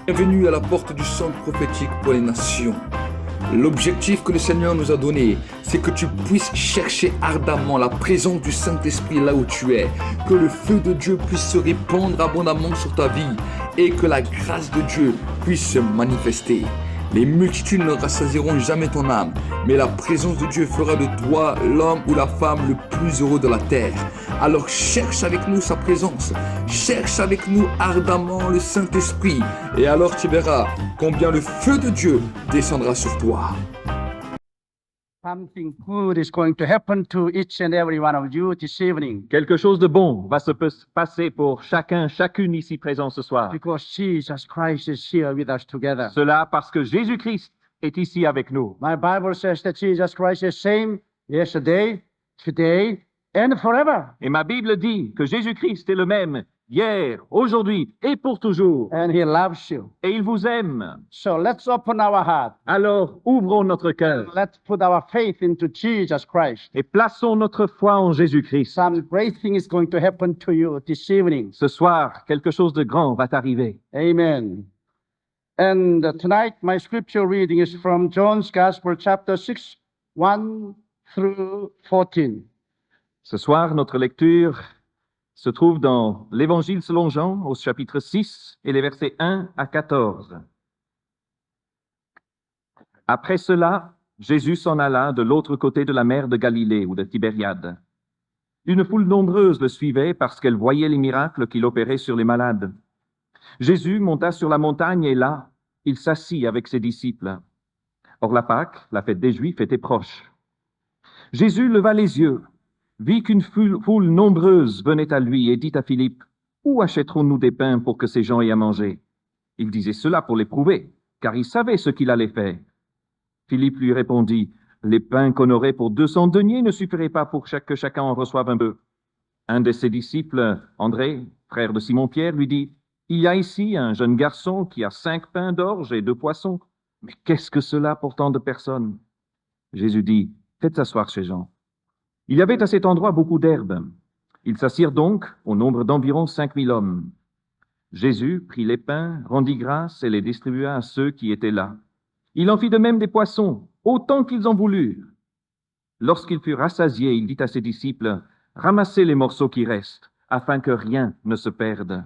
Bienvenue à la porte du centre prophétique pour les nations. L'objectif que le Seigneur nous a donné, c'est que tu puisses chercher ardemment la présence du Saint-Esprit là où tu es, que le feu de Dieu puisse se répandre abondamment sur ta vie et que la grâce de Dieu puisse se manifester. Les multitudes ne rassasieront jamais ton âme, mais la présence de Dieu fera de toi l'homme ou la femme le plus heureux de la terre. Alors cherche avec nous sa présence, cherche avec nous ardemment le Saint-Esprit, et alors tu verras combien le feu de Dieu descendra sur toi. Something good is going to happen to each and every one of you this evening Quelque chose de bon va se passer pour chacune ici présent ce soir. because Jesus Christ is here with us together. Cela parce que Jésus-Christ est ici avec nous. My Bible says that Jesus Christ is same yesterday, today, and forever. Et ma Bible dit que Jésus-Christ est le même hier, aujourd'hui et pour toujours. And He loves you. Et il vous aime. So let's open our heart. Alors ouvrons notre cœur Let's put our faith into Jesus Christ. et plaçons notre foi en Jésus-Christ. Some great thing is going to happen to you this evening. Ce soir, quelque chose de grand va t'arriver. Amen. And tonight, my scripture reading is from John's Gospel, chapter 6, 1 through 14. Ce soir, notre lecture se trouve dans l'Évangile selon Jean, au chapitre 6, et les versets 1 à 14. Après cela, Jésus s'en alla de l'autre côté de la mer de Galilée ou de Tibériade. Une foule nombreuse le suivait parce qu'elle voyait les miracles qu'il opérait sur les malades. Jésus monta sur la montagne et là, il s'assit avec ses disciples. Or la Pâque, la fête des Juifs, était proche. Jésus leva les yeux, vit qu'une foule nombreuse venait à lui et dit à Philippe, « Où achèterons-nous des pains pour que ces gens aient à manger ?» Il disait cela pour l'éprouver, car il savait ce qu'il allait faire. Philippe lui répondit, « Les pains qu'on aurait pour 200 deniers ne suffiraient pas pour que chacun en reçoive un peu. » Un de ses disciples, André, frère de Simon-Pierre, lui dit, « Il y a ici un jeune garçon qui a 5 pains d'orge et 2 poissons. Mais qu'est-ce que cela pour tant de personnes ?» Jésus dit, « Faites asseoir ces gens. » Il y avait à cet endroit beaucoup d'herbes. Ils s'assirent donc au nombre d'environ 5000 hommes. Jésus prit les pains, rendit grâce et les distribua à ceux qui étaient là. Il en fit de même des poissons, autant qu'ils en voulurent. Lorsqu'il fut rassasié, il dit à ses disciples, « Ramassez les morceaux qui restent, afin que rien ne se perde. »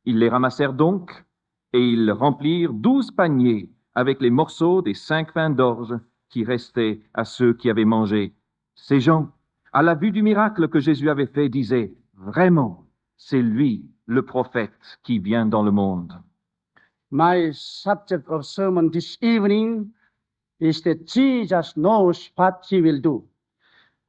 Ils les ramassèrent donc, et ils remplirent 12 paniers avec les morceaux des 5 pains d'orge qui restaient à ceux qui avaient mangé. Ces gens, à la vue du miracle que Jésus avait fait, disaient, « Vraiment, c'est lui, le prophète, qui vient dans le monde. » My subject of sermon this evening is that Jesus knows what He will do.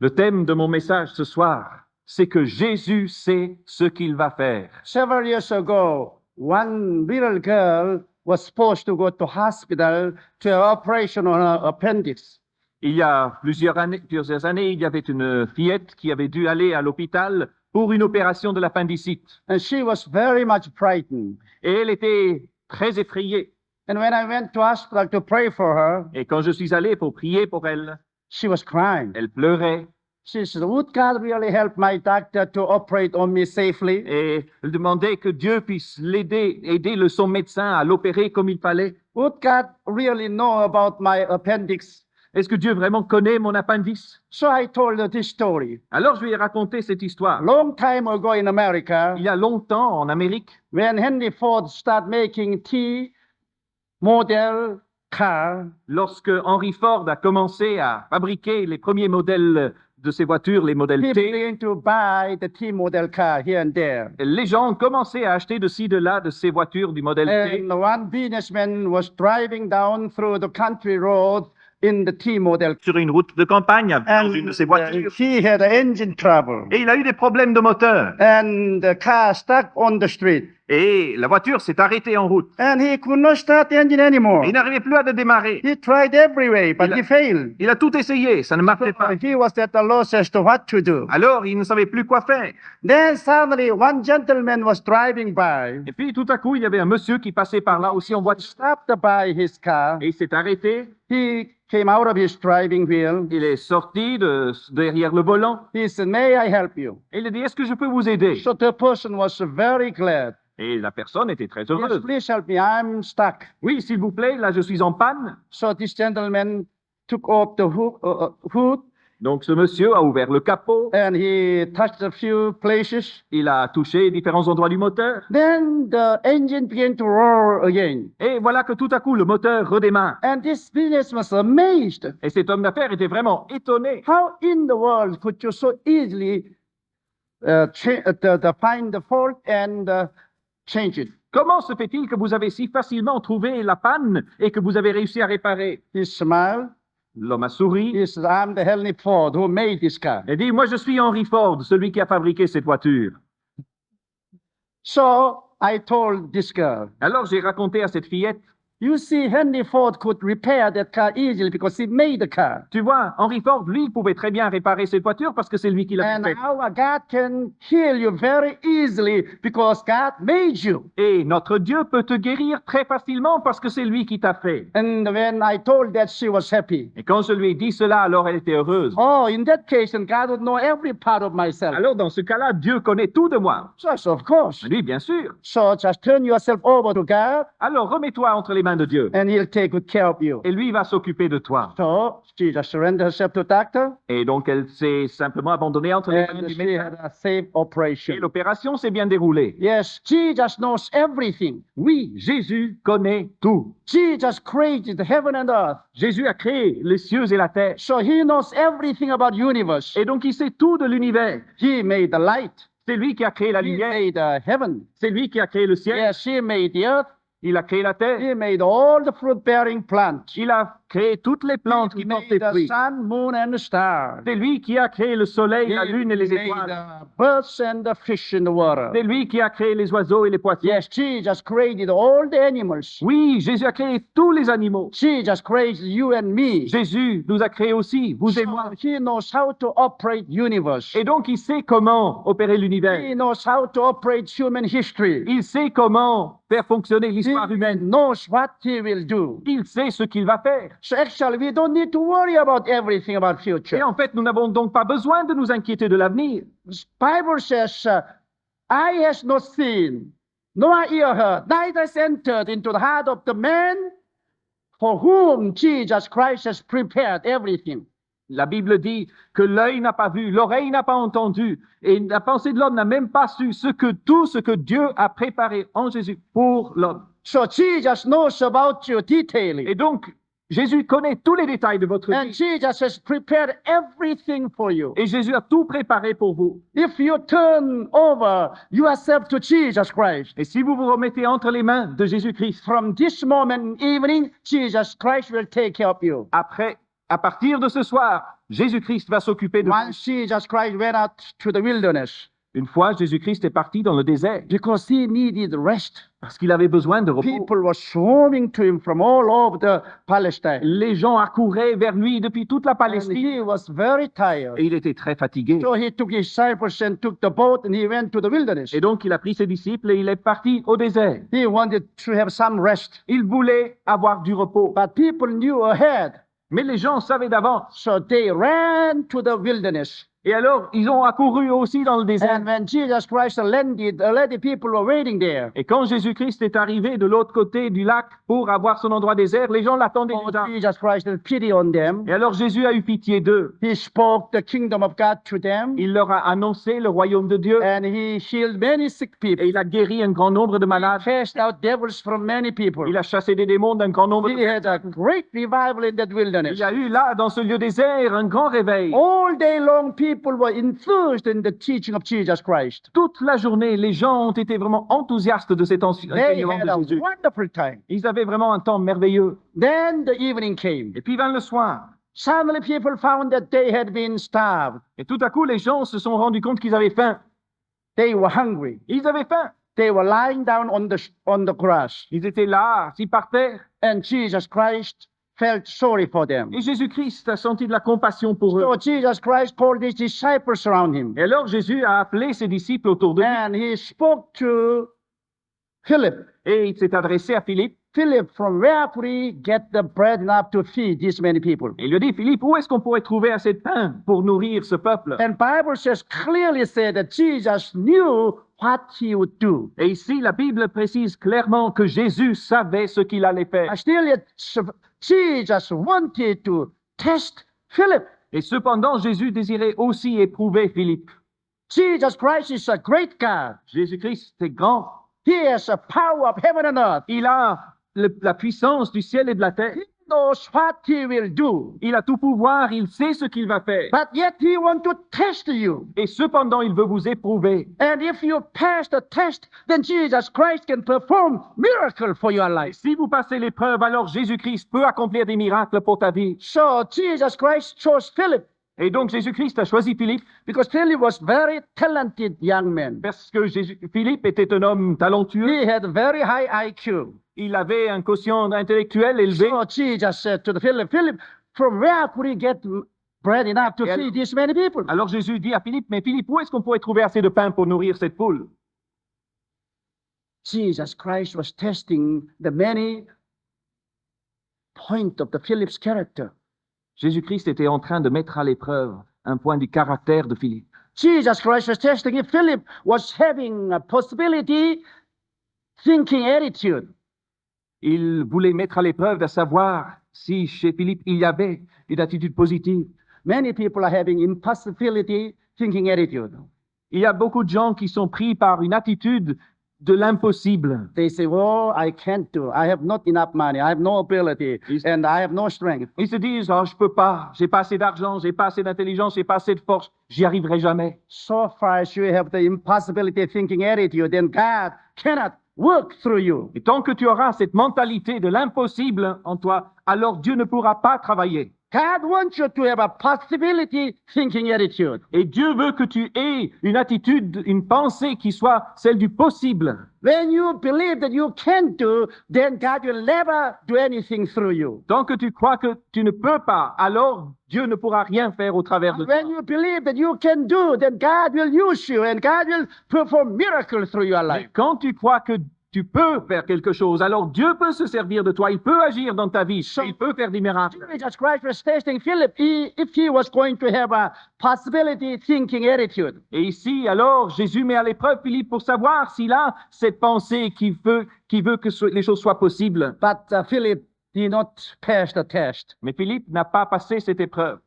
Le thème de mon message ce soir, c'est que Jésus sait ce qu'il va faire. Several years ago, one little girl was supposed to go to hospital to an operation on her appendix. Il y a plusieurs années, il y avait une fillette qui avait dû aller à l'hôpital pour une opération de l'appendicite. And she was very much frightened. Et elle était très effrayée. And when I went to hospital to pray for her, Et quand je suis allé pour prier pour elle, she was crying. elle pleurait She said, would God really help my doctor to operate on me safely? et elle demandait que Dieu puisse aider son médecin à l'opérer comme il fallait. Would God really know about my appendix? Est-ce que Dieu vraiment connaît mon appendice? So I told her this story. Alors je lui ai raconté cette histoire. Long time ago in America, Il y a longtemps en Amérique, when Henry Ford started making T model car, lorsque Henry Ford a commencé à fabriquer les premiers modèles de ses voitures, les modèles people T, began to buy the T model car here and there. les gens ont commencé à acheter de ci, de là, de ces voitures du modèle T. And one businessman was driving down through the country road in the T model. Sur une route de campagne, dans And une de ces voitures. he had engine trouble. Et il a eu des problèmes de moteur. And the car stuck on the street. Et la voiture s'est arrêtée en route. And he could not start the engine anymore. Et il n'arrivait plus à le démarrer. He tried every way, but he failed. Il a tout essayé, ça ne marchait pas. He was at a loss as to what to do. Alors, il ne savait plus quoi faire. Then suddenly one gentleman was driving by, Et puis, tout à coup, il y avait un monsieur qui passait par là aussi en voiture. stopped by his car. Et il s'est arrêté. He came out of his driving wheel. Il est sorti derrière le volant. He said, may I help you? Et il a dit, est-ce que je peux vous aider? So the person was very glad. Et la personne était très Yes, heureuse. please help me. I'm stuck. Oui, s'il vous plaît, là je suis en panne. So this gentleman took off the hood Donc ce monsieur a ouvert le capot, and he touched a few places. il a touché différents endroits du moteur. Then the engine began to roar again. Et voilà que tout à coup le moteur redémarre. And this business was amazed. Et cet homme d'affaires était vraiment étonné. How in the world could you so easily find the fault and change it? Comment se fait-il que vous avez si facilement trouvé la panne et que vous avez réussi à réparer? He smiled. L'homme a souri He said, I'm the Henry Ford who made this car. et dit, moi je suis Henry Ford, celui qui a fabriqué cette voiture. So I told this girl, Alors j'ai raconté à cette fillette, you see, Henry Ford could repair that car easily because he made the car. tu vois, Henry Ford, lui, il pouvait très bien réparer cette voiture parce que c'est lui qui l'a And fait. our God can heal you very easily because God made you. Et notre Dieu peut te guérir très facilement parce que c'est lui qui t'a fait. And when I told that, she was happy. Et quand je lui ai dit cela, alors elle était heureuse. Oh, in that case, then God would know every part of myself. Alors dans ce cas-là, Dieu connaît tout de moi. Yes, of course. Oui, bien sûr. So just turn yourself over to God Alors remets-toi entre les mains de Dieu and He'll take good care of you. et lui va s'occuper de toi. So she just surrendered herself to the doctor Et donc elle s'est simplement abandonnée entre les mains and du she médecin. had a safe Et operation. l'opération s'est bien déroulée. Yes, Jesus knows everything. Oui, Jésus connaît tout. Jesus created heaven and earth. Jésus a créé les cieux et la terre. So He knows everything about universe. Et donc il sait tout de l'univers. He made the light. C'est lui qui a créé la He lumière. made heaven. C'est lui qui a créé le ciel. Yes, He made the earth. Il a créé la terre. He made all the fruit-bearing plants. Il a créé toutes les plantes He qui portent made des the fruits. sun, moon, and the stars. C'est lui qui a créé le soleil, la He lune et les made étoiles. the birds and the fish in the water. C'est lui qui a créé les oiseaux et les poissons. Yes, Jesus created all the animals. Oui, Jésus a créé tous les animaux. Jesus created you and me. Jésus nous a créés aussi, vous et moi. So He knows how to operate universe. Et donc il sait comment opérer l'univers. He knows how to operate human history. Il sait comment faire fonctionner l'histoire He humaine. knows what He will do. Il sait ce qu'il va faire. So actually, we don't need to worry about everything about Et future. en fait, nous n'avons donc pas besoin de nous inquiéter de l'avenir. The Bible says, "Eye has not seen, nor ear heard, neither has entered into the heart of the man for whom Jesus Christ has prepared everything." La Bible dit que l'œil n'a pas vu, l'oreille n'a pas entendu, et la pensée de l'homme n'a même pas su tout ce que Dieu a préparé en Jésus pour l'homme. So Jesus knows about you Et detailing. donc, Jésus connaît tous les détails de votre And vie. Jesus has prepared everything for you. Et Jésus a tout préparé pour vous. If you turn over yourself to Jesus Christ, Et si vous vous remettez entre les mains de Jésus-Christ, from this moment evening, Jesus Christ will take care of you. après, à partir de ce soir, Jésus-Christ va s'occuper de vous. Once Jesus Christ went out to the wilderness Une fois, Jésus-Christ est parti dans le désert because He needed rest. parce qu'il avait besoin de repos. People were swarming to Him from all over the Palestine. Les gens accouraient vers lui depuis toute la And Palestine He was very et tired. il était très fatigué. So He took His disciples and took the boat and He went to the wilderness. Et donc, il a pris ses disciples et il est parti au désert. He wanted to have some rest. Il voulait avoir du repos. But people knew ahead. Mais les gens savaient d'avance. So they ran to the wilderness. Et alors, ils ont accouru aussi dans le désert. And when Jesus Christ landed, already people were waiting there. Et quand Jésus-Christ est arrivé de l'autre côté du lac pour avoir son endroit désert, les gens l'attendaient Oh, déjà. Jesus Christ had pity on them. Et alors Jésus a eu pitié d'eux. He spoke the kingdom of God to them. Il leur a annoncé le royaume de Dieu. And He healed many sick people. Et il a guéri un grand nombre de He malades. cast out devils from many people. Il a chassé des démons d'un grand nombre de He had a great revival in that wilderness. Il y a eu là, dans ce lieu désert, un grand réveil. All day long, people were enthused in the teaching of Jesus Christ. Toute la journée, les gens ont été vraiment enthousiastes de cet They enseignement had a de Jésus. wonderful time. Ils avaient vraiment un temps merveilleux. Then the evening came. Et puis vint le soir. Suddenly, people found that they had been starved. Et tout à coup, les gens se sont rendus compte qu'ils avaient faim. They were hungry. Ils avaient faim. They were lying down on the grass. Ils étaient là, assis par terre. And Jesus Christ felt sorry for them. Et Jésus-Christ a senti de la compassion pour eux. So Jesus Christ called His disciples around Him. Et alors Jésus a appelé ses disciples autour de lui. And He spoke to Philip, Et il s'est adressé à Philippe. Philip, from where could he get the bread enough to feed this many people? Et il lui a dit, Philippe, où est-ce qu'on pourrait trouver assez de pain pour nourrir ce peuple? And Bible says clearly said that Jesus knew what he would do. Et ici, la Bible précise clairement que Jésus savait ce qu'il allait faire. Still yet, Jesus wanted to test Philip. Et cependant, Jésus désirait aussi éprouver Philippe. Jesus Christ is a great God. Jésus-Christ est grand. He has a power of heaven and earth. Il a la puissance du ciel et de la terre. He knows what he will do. Il a tout pouvoir, il sait ce qu'il va faire. But yet he wants to test you. Et cependant, il veut vous éprouver. And if you pass the test, then Jesus Christ can perform miracle for your life. Si vous passez l'épreuve, alors Jésus-Christ peut accomplir des miracles pour ta vie. So Jesus Christ chose Philip Et donc Jésus-Christ a choisi Philippe because Philip was very talented young man. parce que Philippe était un homme talentueux. He had very high IQ. Il avait un quotient intellectuel élevé. So Jesus said to Philip, Philip, from where could he get bread enough to Et feed this many people? Alors Jésus dit à Philippe, mais Philippe, où est-ce qu'on pourrait trouver assez de pain pour nourrir cette foule? Jesus Christ was testing the many points of the Philip's character. Jésus-Christ était en train de mettre à l'épreuve un point du caractère de Philippe. Jesus Christ was testing if Philip was having a possibility thinking attitude. Il voulait mettre à l'épreuve de savoir si chez Philippe il y avait une attitude positive. Many people are having impossibility thinking attitude. Il y a beaucoup de gens qui sont pris par une attitude de l'impossible. They say, "Oh, I can't do. I have not enough money. I have no ability, and I have no strength." Ils se disent, oh, je peux pas, j'ai pas assez d'argent, j'ai pas assez d'intelligence, j'ai pas assez de force, j'y arriverai jamais. So far as you have the impossibility thinking attitude, then God cannot work through you. Et tant que tu auras cette mentalité de l'impossible en toi, alors Dieu ne pourra pas travailler. God wants you to have a possibility thinking attitude. Et Dieu veut que tu aies une attitude, une pensée qui soit celle du possible. When you believe that you can do, then God will never do anything through you. Tant que tu crois que tu ne peux pas, alors Dieu ne pourra rien faire au travers de toi. When you believe that you can do, then God will use you and God will perform miracles through your Mais life. quand tu crois que tu peux faire quelque chose, alors Dieu peut se servir de toi, il peut agir dans ta vie, il peut faire des miracles. Jesus Christ was testing Philip if he was going to have a possibility thinking attitude. Et ici, alors, Jésus met à l'épreuve Philippe pour savoir s'il a cette pensée qui veut que les choses soient possibles. But Philip did not pass the test. Mais Philippe n'a pas passé cette épreuve.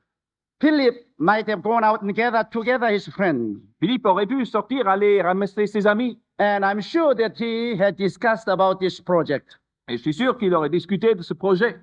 Philip might have gone out and gathered together his friends. Philippe aurait pu sortir, aller ramasser ses amis. And I'm sure that he had discussed about this project. Et je suis sûr qu'il aurait discuté de ce projet.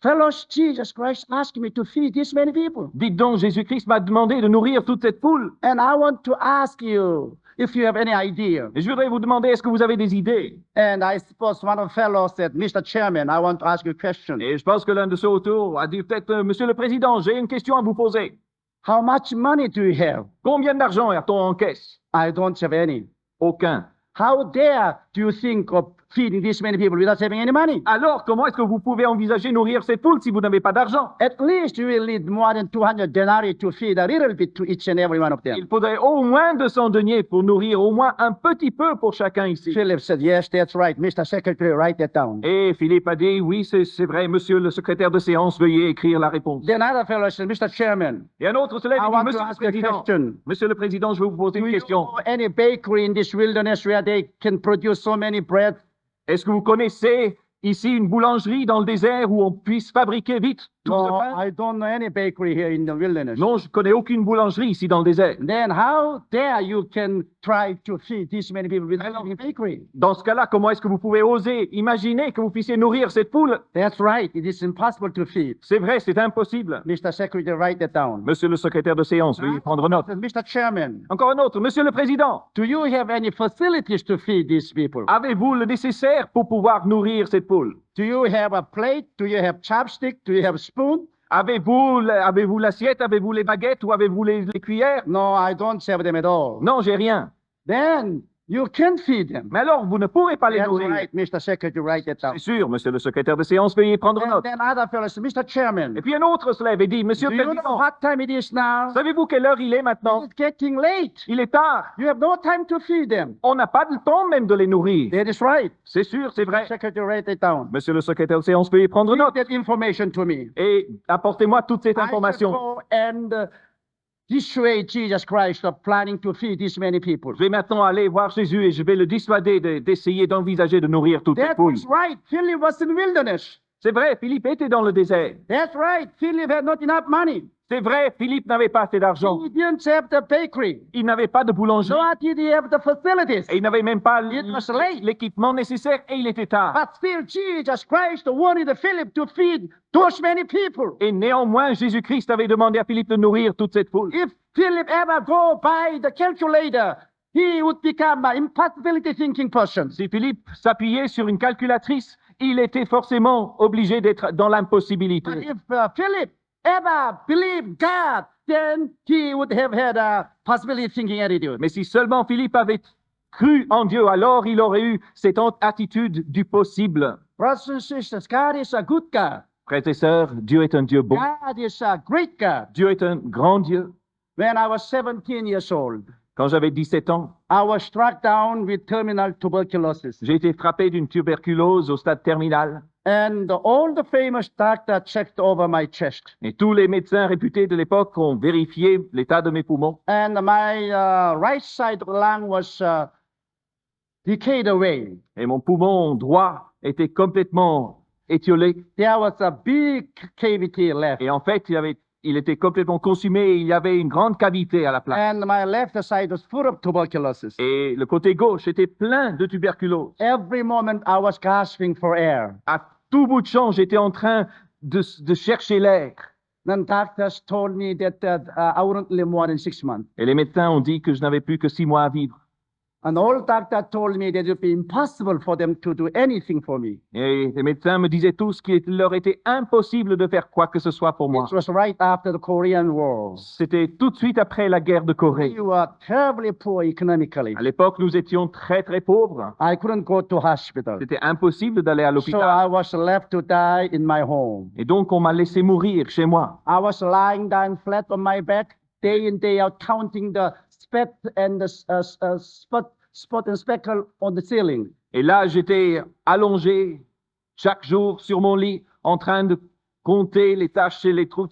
Fellows, Jesus Christ asked me to feed this many people. Dites donc, Jésus-Christ m'a demandé de nourrir toute cette foule. And I want to ask you if you have any idea. Et je voudrais vous demander, est-ce que vous avez des idées? And I suppose one of the fellows said, Mr. Chairman, I want to ask you a question. Et je pense que l'un de ceux autour a dit peut-être, Monsieur le Président, j'ai une question à vous poser. How much money do you have? Combien d'argent a-t-on en caisse? I don't have any. Aucun. How dare do you think of feeding this many people without having any money? Alors, comment est-ce que vous pouvez envisager nourrir cette foule si vous n'avez pas d'argent? At least you will need more than 200 denarii to feed a little bit to each and every one of them. Il faudrait au moins 200 deniers pour nourrir au moins un petit peu pour chacun ici. Philip said, yes, that's right. Mr. Secretary, write that down. Et Philippe a dit, oui, c'est vrai, monsieur le secrétaire de séance, veuillez écrire la réponse. Then another fellow said, Mr. Chairman, Et un autre se lève I et dit, want to monsieur le ask you a président, question. monsieur le président, je vais vous poser Do une you question. know any bakery in this wilderness where they can produce so many bread? Est-ce que vous connaissez ici une boulangerie dans le désert où on puisse fabriquer vite tout ce No, pain? I don't know any bakery here in the wilderness. Non, je connais aucune boulangerie ici dans le désert. Then how dare you can try to feed this many people without having a bakery? Dans ce cas-là, comment est-ce que vous pouvez oser imaginer que vous puissiez nourrir cette foule? That's right. It is impossible to feed. C'est vrai, c'est impossible. Mr. Secretary, write that down. Monsieur le secrétaire de séance, veuillez prendre note. Mr. Chairman, Encore un autre, monsieur le président, do you have any facilities to feed these people? avez-vous le nécessaire pour pouvoir nourrir cette foule? Do you have a plate? Do you have chopstick? Do you have a spoon? Avez-vous l'assiette? Avez-vous les baguettes ou avez-vous les cuillères? No, I don't have them at all. Non, j'ai rien. Then You can't feed them. Mais alors, vous ne pourrez pas les That's nourrir. right, Mr. Secretary, write it down. C'est sûr, monsieur le secrétaire de séance, veuillez prendre And note. then other fellows, Mr. Chairman, Et puis un autre se lève et dit, Monsieur do le you know Président, what time it is now? savez-vous quelle heure il est maintenant? It's getting late. Il est tard. You have no time to feed them. On n'a pas le temps même de les nourrir. That is right. C'est sûr, c'est vrai. Secretary, write it down. Monsieur le secrétaire de séance, veuillez prendre Bring note. that information to me. Et apportez-moi toute cette I shall information. go and dissuade Jesus Christ of planning to feed this many people. Je vais maintenant aller voir Jésus et je vais le dissuader d'essayer d'envisager de nourrir toute cette That foule. was right. Philip was in the wilderness. C'est vrai, Philippe était dans le désert. That's right. Philip had not enough money. C'est vrai, Philippe n'avait pas assez d'argent. He didn't have the bakery. Il n'avait pas de boulangerie. Nor did he have the facilities. Et il n'avait même pas It was late. l'équipement nécessaire et il était tard. But still, Jesus Christ wanted Philip to feed those many people. Et néanmoins, Jésus-Christ avait demandé à Philippe de nourrir toute cette foule. If Philip ever go by the calculator, he would become an impossibility thinking person. Si Philippe s'appuyait sur une calculatrice, il était forcément obligé d'être dans But l'impossibilité. if Philip ever believed God, then he would have had a possibility thinking attitude. Mais si seulement Philippe avait cru en Dieu, alors il aurait eu cette attitude du possible. Brothers and sisters, God is a good God. Frères et sœurs, Dieu est un Dieu bon. God is a great God. Dieu est un grand Dieu. When I was 17 years old, Quand j'avais 17 ans, I was struck down with terminal tuberculosis. j'ai été frappé d'une tuberculose au stade terminal. And all the famous doctors checked over my chest. Et tous les médecins réputés de l'époque ont vérifié l'état de mes poumons. And my right side lung was decayed away. Et mon poumon droit était complètement étiolé. There was a big cavity left. Et en fait, il était complètement consumé et il y avait une grande cavité à la place. And my left side was full of tuberculosis. Et le côté gauche était plein de tuberculose. Every moment I was gasping for air. À tout bout de champ, j'étais en train de chercher l'air. Then doctors told me that I wouldn't live more than 6 months. Et les médecins ont dit que je n'avais plus que 6 mois à vivre. And all doctor told me that it would be impossible for them to do anything for me. Et les médecins me disaient tous qu'il leur était impossible de faire quoi que ce soit pour moi. It was right after the Korean War. C'était tout de suite après la guerre de Corée. We were terribly poor economically. À l'époque, nous étions très très pauvres. I couldn't go to hospital. C'était impossible d'aller à So l'hôpital. I was left to die in my home. Et donc, on m'a laissé mourir chez moi. I was lying down flat on my back, day in, day out, counting the speck and the spot and speckle on the ceiling. Et là, j'étais allongé chaque jour sur mon lit, en train de compter les taches et les trous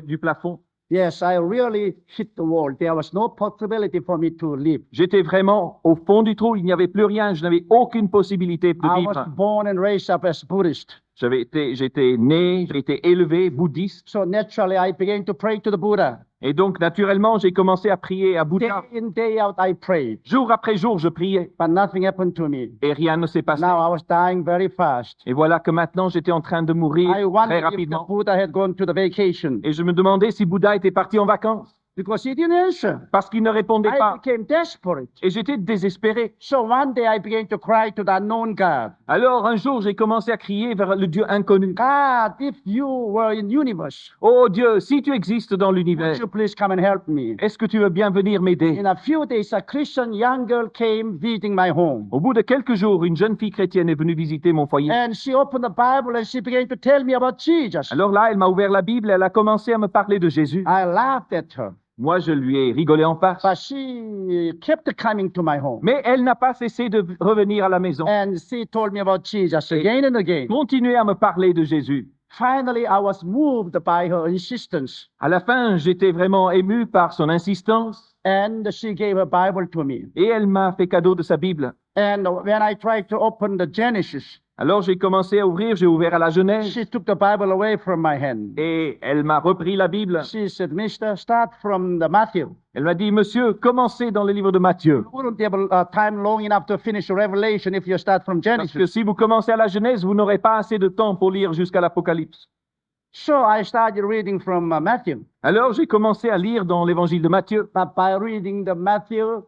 du plafond. Yes, I really hit the wall. There was no possibility for me to live. J'étais vraiment au fond du trou, il n'y avait plus rien, je n'avais aucune possibilité de I was vivre. born and raised up as Buddhist. J'étais né, j'ai été élevé bouddhiste. So naturally, I began to pray to the Buddha. Et donc, naturellement, j'ai commencé à prier à Day Bouddha. in, day out, I prayed. Jour après jour, je priais But nothing happened to me. et rien ne s'est passé. Now I was dying very fast. Et voilà que maintenant, j'étais en train de mourir I très wondered if the rapidement. Buddha had gone to the vacation. Et je me demandais si Bouddha était parti en vacances, Because he didn't answer. parce qu'il ne répondait I pas. became desperate. Et j'étais désespéré. So one day I began to cry to the unknown God. Alors, un jour, j'ai commencé à crier vers le Dieu inconnu. God, if you were in universe, Oh Dieu, si tu existes dans would l'univers, you please come and help me? est-ce que tu veux bien venir m'aider? In a few days, a Christian young girl came visiting my home. Au bout de quelques jours, une jeune fille chrétienne est venue visiter mon foyer. And she opened the Bible and she began to tell me about Jesus. Alors là, elle m'a ouvert la Bible et elle a commencé à me parler de Jésus. I laughed at her, Moi, je lui ai rigolé en face. but she kept coming to my home. Mais elle n'a pas cessé de revenir à la maison. And she told me about Jesus again and again. Continuer à me parler de Jésus. Finally, I was moved by her insistence. À la fin, j'étais vraiment ému par son insistance And she gave her Bible to me. et elle m'a fait cadeau de sa Bible. And when I tried to open the Genesis, Alors j'ai commencé à ouvrir, j'ai ouvert à la Genèse she took the Bible away from my hand. et elle m'a repris la Bible. She said, Mister, start from the Matthew. Elle m'a dit, monsieur, commencez dans le livre de Matthieu. You wouldn't have time long enough to finish Revelation if you start from Parce que Genesis. si vous commencez à la Genèse, vous n'aurez pas assez de temps pour lire jusqu'à l'Apocalypse. So I started reading from Matthew. Alors j'ai commencé à lire dans l'évangile de Matthieu. But by reading the Matthew,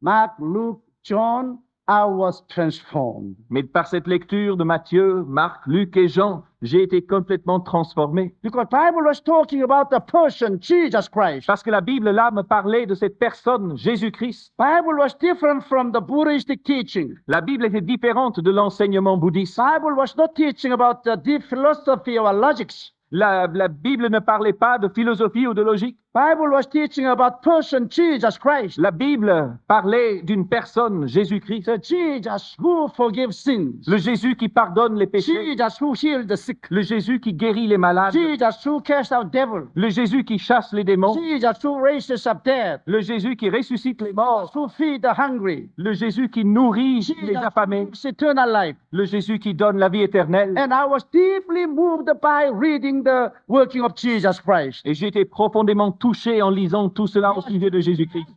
Mark, Luke, John, I was transformed. Mais par cette lecture de Matthieu, Marc, Luc et Jean, j'ai été complètement transformé. Because Bible was talking about the person, Jesus Christ. Parce que la Bible, là, me parlait de cette personne, Jésus-Christ. Bible was different from the Buddhistic teaching. La Bible était différente de l'enseignement bouddhiste. Bible was not teaching about the deep philosophy or logics. La Bible ne parlait pas de philosophie ou de logique. Bible was teaching about person, Jesus Christ. La Bible parlait d'une personne, Jésus-Christ. The Jesus who forgives sins. Le Jésus qui pardonne les péchés. Jesus who healed the sick. Le Jésus qui guérit les malades. Jesus who cast out devils. Le Jésus qui chasse les démons. Jesus who raises up dead. Le Jésus qui ressuscite les morts. Who feed the hungry. Le Jésus qui nourrit les Jesus affamés. who gives eternal life. Le Jésus qui donne la vie éternelle. And I was deeply moved by reading the working of Jesus Christ. Et j'ai été profondément touché en lisant tout cela au sujet de Jésus-Christ.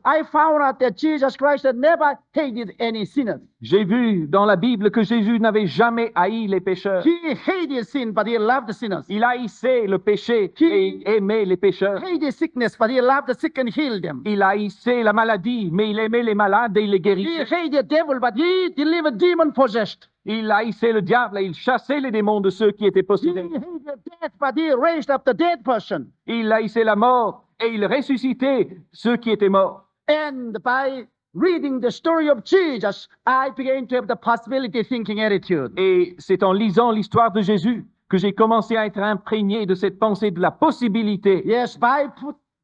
I found out that Jesus Christ had never hated any sinners. J'ai vu dans la Bible que Jésus n'avait jamais haï les pécheurs. He hated sin, but he loved the sinners. Il haïssait le péché et aimait les pécheurs. He hated sickness, but he loved the sick and healed them. Il haïssait la maladie, mais il aimait les malades et il les He guérissait. hated the devil, but he delivered demon possessed. Il haïssait le diable et il chassait les démons de ceux qui étaient He possédés. hated death, but he raised up the dead person. Il haïssait la mort et il ressuscitait ceux qui étaient morts. And by reading the story of Jesus, I began to have the possibility thinking attitude. Et c'est en lisant l'histoire de Jésus que j'ai commencé à être imprégné de cette pensée de la possibilité. Yes,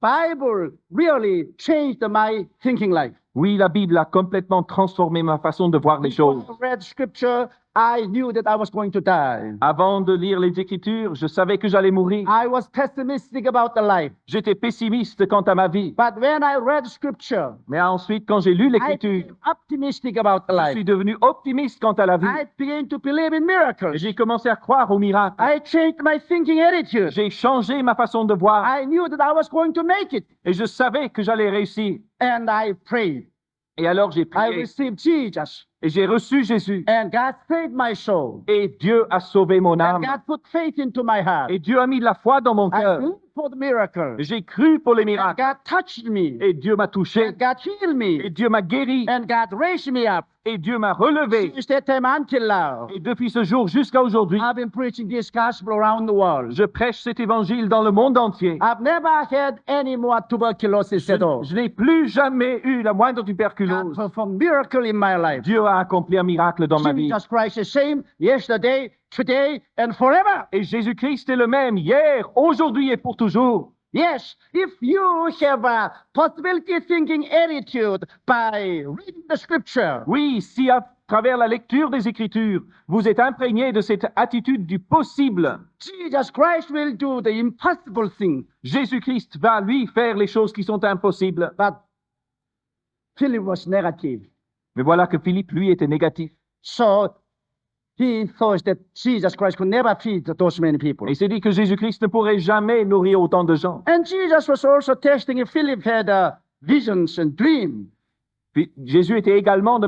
Bible really changed my thinking life. Oui, la Bible a complètement transformé ma façon de voir les choses. Before I read scripture, I knew that I was going to die. Avant de lire les Écritures, je savais que j'allais mourir. I was pessimistic about the life. J'étais pessimiste quant à ma vie. But when I read scripture, Mais ensuite, quand j'ai lu I l'Écriture, became optimistic about the je life. suis devenu optimiste quant à la vie. I began to believe in miracles. J'ai commencé à croire aux miracles. I changed my thinking attitude. J'ai changé ma façon de voir. I knew that I was going to make it. Et je savais que j'allais réussir. And I prayed. Et alors j'ai I prié. received Jesus. Et j'ai reçu Jésus. And God saved my soul. Et Dieu a sauvé mon And âme. God put faith into my heart. Et Dieu a mis de la foi dans mon I cœur. believed for the miracle. J'ai cru pour les And miracles. God touched me. Et Dieu m'a touché. And God healed Et me. Dieu m'a guéri. And God raised me up. Et Dieu m'a relevé. Since that time until now, Et depuis ce jour jusqu'à aujourd'hui, I've been preaching this gospel around the world. je prêche cet évangile dans le monde entier. I've never had any more tuberculosis at all. Je n'ai plus jamais eu la moindre God tuberculose. performed miracle in my life. Dieu a accompli un miracle dans ma vie. Jesus Christ is same yesterday, today, and forever. Et Jésus-Christ est le même hier, aujourd'hui et pour toujours. Yes, if you have a possibility thinking attitude by reading the scripture, Oui, si à travers la lecture des Écritures, vous êtes imprégné de cette attitude du possible, Jesus Christ will do the impossible thing. Jésus-Christ va, lui, faire les choses qui sont impossibles. But Philip was negative. Mais voilà que Philippe, lui, était négatif. So he thought that Jesus Christ could never feed those many people. Et il s'est dit que Jésus-Christ ne pourrait jamais nourrir autant de gens. And Jesus was also testing if Philip had visions and dreams. Puis Jésus était également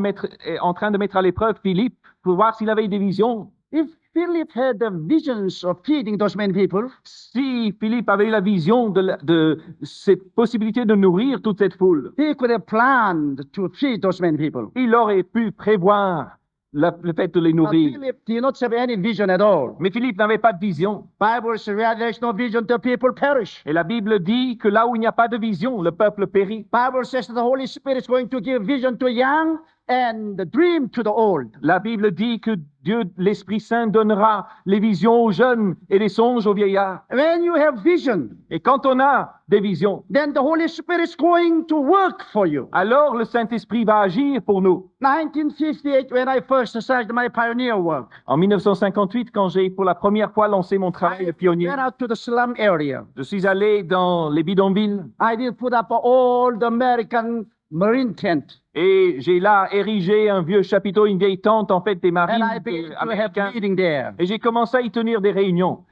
en train de mettre à l'épreuve Philippe pour voir s'il avait des visions. If Philip had the visions of feeding those many people, Si Philippe avait eu la vision de cette possibilité de nourrir toute cette foule, he could have planned to feed those many people. il aurait pu prévoir le fait de les But nourrir. Philip did not have any vision at all. Mais Philippe n'avait pas de vision. Bible says where there is no vision, the people perish. Et la Bible dit que là où il n'y a pas de vision, le peuple périt. Bible says that the Holy Spirit is going to give vision to young and the dream to the old. La Bible dit que Dieu, l'Esprit Saint, donnera les visions aux jeunes et les songes aux vieillards. When you have vision, Et quand on a des visions, then the Holy Spirit is going to work for you. alors le Saint-Esprit va agir pour nous. 1958, when I first started my pioneer work, En 1958, quand j'ai pour la première fois lancé mon travail de pionnier, went out to the slum area. je suis allé dans les bidonvilles I did put up an old American marine tent. et j'ai là érigé un vieux chapiteau, une vieille tente en fait des And marines I began to have américains. meeting there. Et j'ai commencé à y tenir des réunions.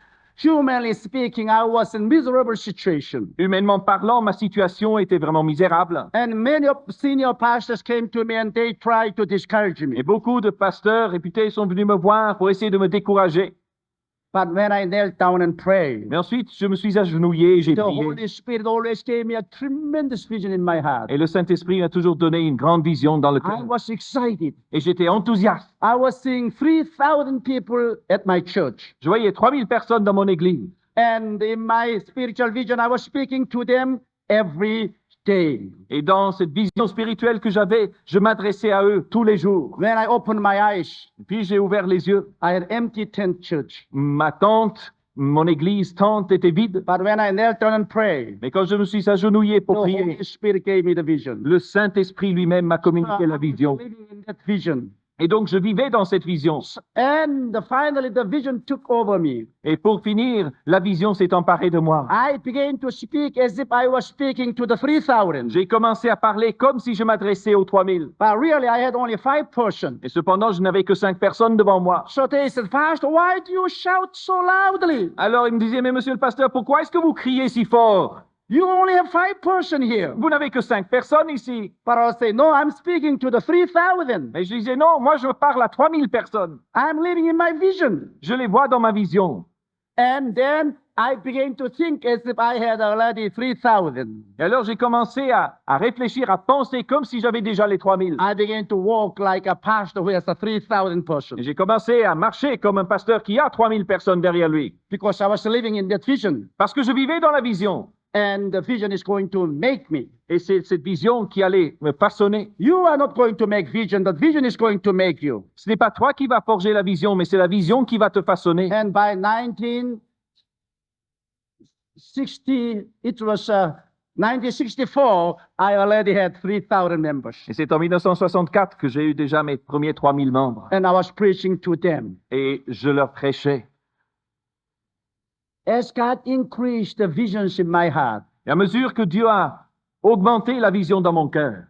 Humanly speaking, I was in miserable situation. Humainement parlant, ma situation était vraiment misérable. And many of senior pastors came to me and they tried to discourage me. Et beaucoup de pasteurs réputés sont venus me voir pour essayer de me décourager. But when I knelt down and prayed, Mais ensuite, je me suis agenouillé et j'ai the prié. Holy Spirit always gave me a tremendous vision in my heart. Et le Saint-Esprit m'a toujours donné une grande vision dans le I cœur. was excited. Et j'étais enthousiaste. I was seeing 3,000 people at my church. Je voyais 3000 personnes dans mon église. And in my spiritual vision, I was speaking to them every day. Et dans cette vision spirituelle que j'avais, je m'adressais à eux tous les jours. When I opened my eyes, Puis j'ai ouvert les yeux. I had empty tent church. Ma tente, mon église tente était vide. But when I knelt down and prayed, Mais quand je me suis agenouillé the pour prier, Holy Spirit gave me the vision. le Saint-Esprit lui-même m'a communiqué la vision. Living in that vision. Et donc je vivais dans cette vision. And finally, the vision took over me. Et pour finir, la vision s'est emparée de moi. I began to speak as if I was speaking to the 3,000. J'ai commencé à parler comme si je m'adressais aux 3000. But really, I had only 5 persons. Et cependant, je n'avais que 5 personnes devant moi. So they said, Pastor, why do you shout so loudly? Alors il me disait, mais monsieur le pasteur, pourquoi est-ce que vous criez si fort? You only have 5 persons here. Vous n'avez que 5 personnes ici. But I'll say, no, I'm speaking to the 3,000. Et je disais, non, moi je parle à 3000 personnes. I'm living in my vision. Je les vois dans ma vision. And then I began to think as if I had already 3,000. Et alors j'ai commencé à réfléchir, à penser comme si j'avais déjà les 3000. I began to walk like a pastor who has a 3,000 persons. Et j'ai commencé à marcher comme un pasteur qui a 3000 personnes derrière lui. Because I was living in that vision. Parce que je vivais dans la vision. And the vision is going to make me. Et c'est cette vision qui allait me façonner. You are not going to make vision. The vision is going to make you. Ce n'est pas toi qui vas forger la vision, mais c'est la vision qui va te façonner. And by 1960, it was 1964, I already had 3,000 members. Et c'est en 1964 que j'ai eu déjà mes premiers 3000 membres. And I was preaching to them. Et je leur prêchais. As God increased the visions in my heart, Et à mesure que Dieu a augmenté la vision dans mon cœur,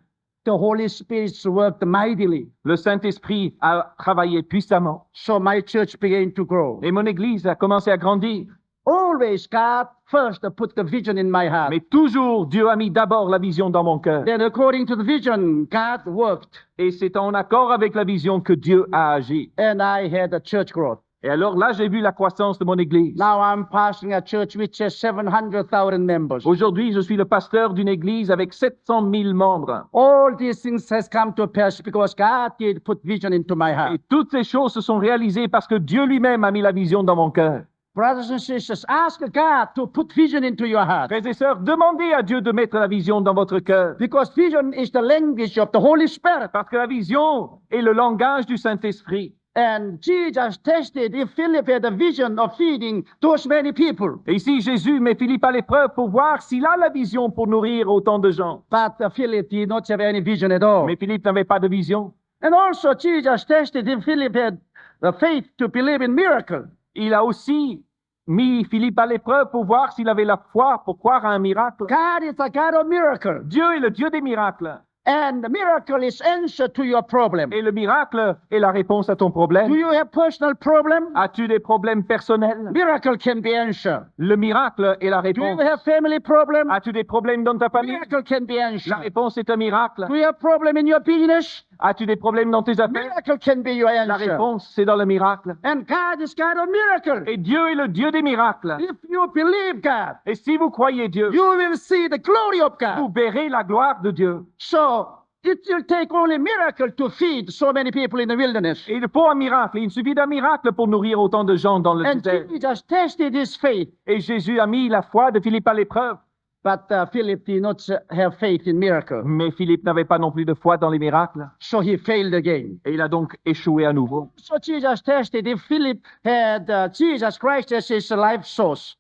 the Holy Spirit worked mightily. le Saint-Esprit a travaillé puissamment. So my church began to grow. Et mon église a commencé à grandir. Always God first put the vision in my heart. Mais toujours, Dieu a mis d'abord la vision dans mon cœur. Then according to the vision, God worked. Et c'est en accord avec la vision que Dieu a agi. And I had a church growth. Et alors là, j'ai vu la croissance de mon église. Now I'm pastoring a church which has 700,000 members. Aujourd'hui, je suis le pasteur d'une église avec 700 000 membres. All these things has come to pass because God did put vision into my heart. Et toutes ces choses se sont réalisées parce que Dieu lui-même a mis la vision dans mon cœur. Brothers and sisters, ask God to put vision into your heart. Frères et sœurs, demandez à Dieu de mettre la vision dans votre cœur. Because vision is the language of the Holy Spirit. Parce que la vision est le langage du Saint-Esprit. And Jesus tested if Philip had a vision of feeding those many people. Et ici, Jésus met Philippe à l'épreuve pour voir s'il a la vision pour nourrir autant de gens. But Philip did not have any vision at all. Mais Philippe n'avait pas de vision. And also Jesus tested if Philip had the faith to believe in miracles. Il a aussi mis Philippe à l'épreuve pour voir s'il avait la foi pour croire à un miracle. God is a God of miracles. Dieu est le Dieu des miracles. And the miracle is answer to your problem. Et le miracle est la réponse à ton problème. Do you have personal problem? As-tu des problèmes personnels? Miracle can be answered. Le miracle est la Do you réponse. have family problem? As-tu des problèmes dans ta famille? Miracle can be La answered. réponse est un miracle. Do you have problem in your business? As-tu des problèmes dans tes affaires? Miracle can be your La answer. réponse, c'est dans le miracle. And God is God of miracles. Et Dieu est le Dieu des miracles. If you believe God, Et si vous croyez Dieu, you will see the glory of vous God. verrez la gloire de Dieu. So it will take only miracle to feed so many people in the wilderness. Et il faut un miracle. Il suffit d'un miracle pour nourrir autant de gens dans le And désert. Jesus tested his faith. Et Jésus a mis la foi de Philippe à l'épreuve. But Philip did not have faith in miracles. Mais Philippe n'avait pas non plus de foi dans les miracles. So he failed again. Et il a donc échoué à nouveau. So Jesus tested if Philip had Jesus Christ as his life source.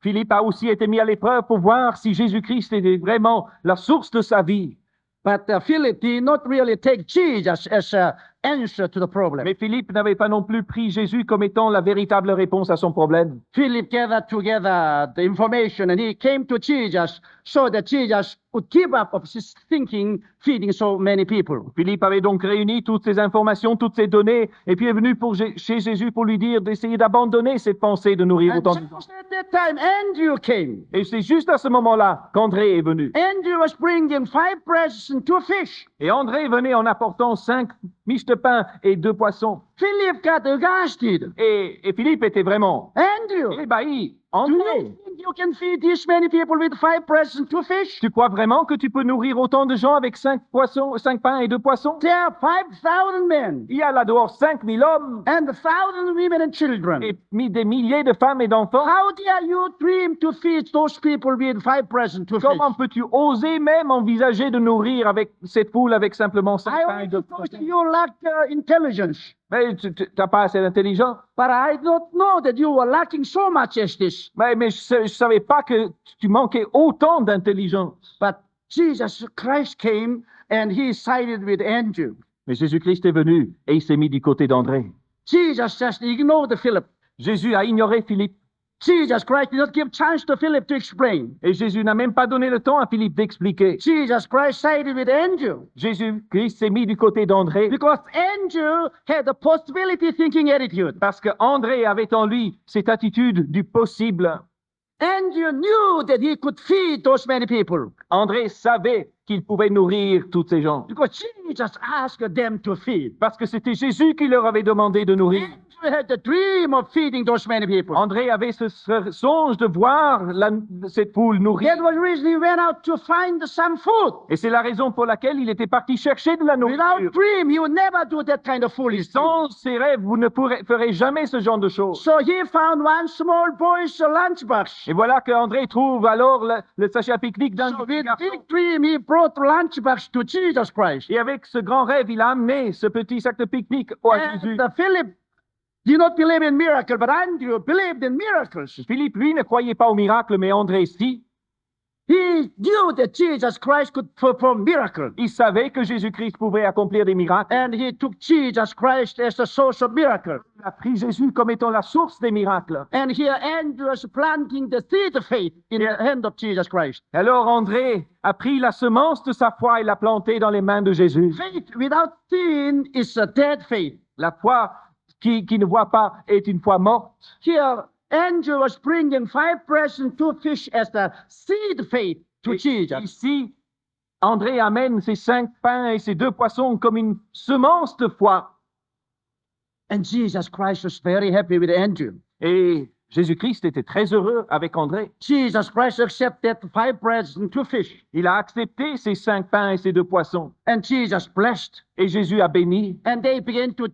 Philippe a aussi été mis à l'épreuve pour voir si Jésus-Christ était vraiment la source de sa vie. But Philip did not really take Jesus as an answer to the problem. Mais Philippe n'avait pas non plus pris Jésus comme étant la véritable réponse à son problème. Philip gathered together the information and he came to Jesus so that Jesus would give up of his thinking feeding so many people. Philippe avait donc réuni toutes ces informations, toutes ces données, et puis est venu chez Jésus pour lui dire d'essayer d'abandonner cette pensée de nourrir And autant de gens. just at that time, Andrew came. Et c'est juste à ce moment-là qu'André est venu. Andrew was bringing 5 breads and 2 fish. Et André venait en apportant 5 miches de pain et 2 poissons. Philip got exhausted. Et Philippe était vraiment Andrew, ébahi. do André, you think you can feed this many people with 5 breads and 2 fish? tu crois vraiment que tu peux nourrir autant de gens avec 5 pains et 2 poissons? There are 5,000 men Il y a là dehors 5000 hommes and 1,000 women and children. et des milliers de femmes et d'enfants. How dare you dream to feed those people with 5 breads and 2 fish? Comment peux-tu oser même envisager de nourrir avec cette foule avec simplement 5 I pains et only 2 suppose poissons? you lack intelligence, Mais tu n'as pas assez d'intelligence. but I don't know that you were lacking so much as this. Mais je ne savais pas que tu manquais autant d'intelligence. But Jesus Christ came and he sided with Andrew. Mais Jésus-Christ est venu et il s'est mis du côté d'André. Jesus just ignored Philip. Jésus a ignoré Philippe. Jesus Christ did not give chance to Philip to explain. Et Jésus n'a même pas donné le temps à Philippe d'expliquer. Jesus Christ sided with Andrew Jésus-Christ s'est mis du côté d'André because Andrew had a possibility thinking attitude. parce que André avait en lui cette attitude du possible. Andrew knew that he could feed those many people André savait qu'il pouvait nourrir toutes ces gens because Jesus asked them to feed. parce que c'était Jésus qui leur avait demandé de nourrir. Andrew had the dream of feeding those many people. André avait ce songe de voir cette foule nourrie. That was the reason he went out to find some food. Et c'est la raison pour laquelle il était parti chercher de la Without nourriture. dream, he would never do that kind of foolish thing. Sans ces rêves, vous ne ferez jamais ce genre de choses. So he found one small boy's lunchbox. Et voilà qu'André trouve alors le sachet à pique-nique d'un So petit with garçon. big dream, he brought lunchbox to Jesus Christ. Et avec ce grand rêve, il a amené ce petit sac de pique-nique à Jésus. And Philip did not believe in miracles, but Andrew believed in miracles. Philippe, lui, ne croyait pas au miracle, mais André, si. He knew that Jesus Christ could perform miracles. Il savait que Jésus-Christ pouvait accomplir des miracles. And he took Jesus Christ as the source of miracles. Il a pris Jésus comme étant la source des miracles. And here Andrew was planting the seed of faith in the hand of Jesus Christ. Alors André a pris la semence de sa foi et l'a plantée dans les mains de Jésus. Faith without sin is a dead faith. La foi qui ne voit pas est une foi morte. Here, Andrew was bringing 5 breads and 2 fish as the seed faith to Et Jesus. ici, André amène ces 5 pains et ces 2 poissons comme une semence de foi. And Jesus Christ was very happy with Andrew. Et Jésus-Christ était très heureux avec André. Jesus Christ accepted 5 breads and 2 fish. Il a accepté ces 5 pains et ces 2 poissons. And Jesus blessed. Et Jésus a béni. And they began to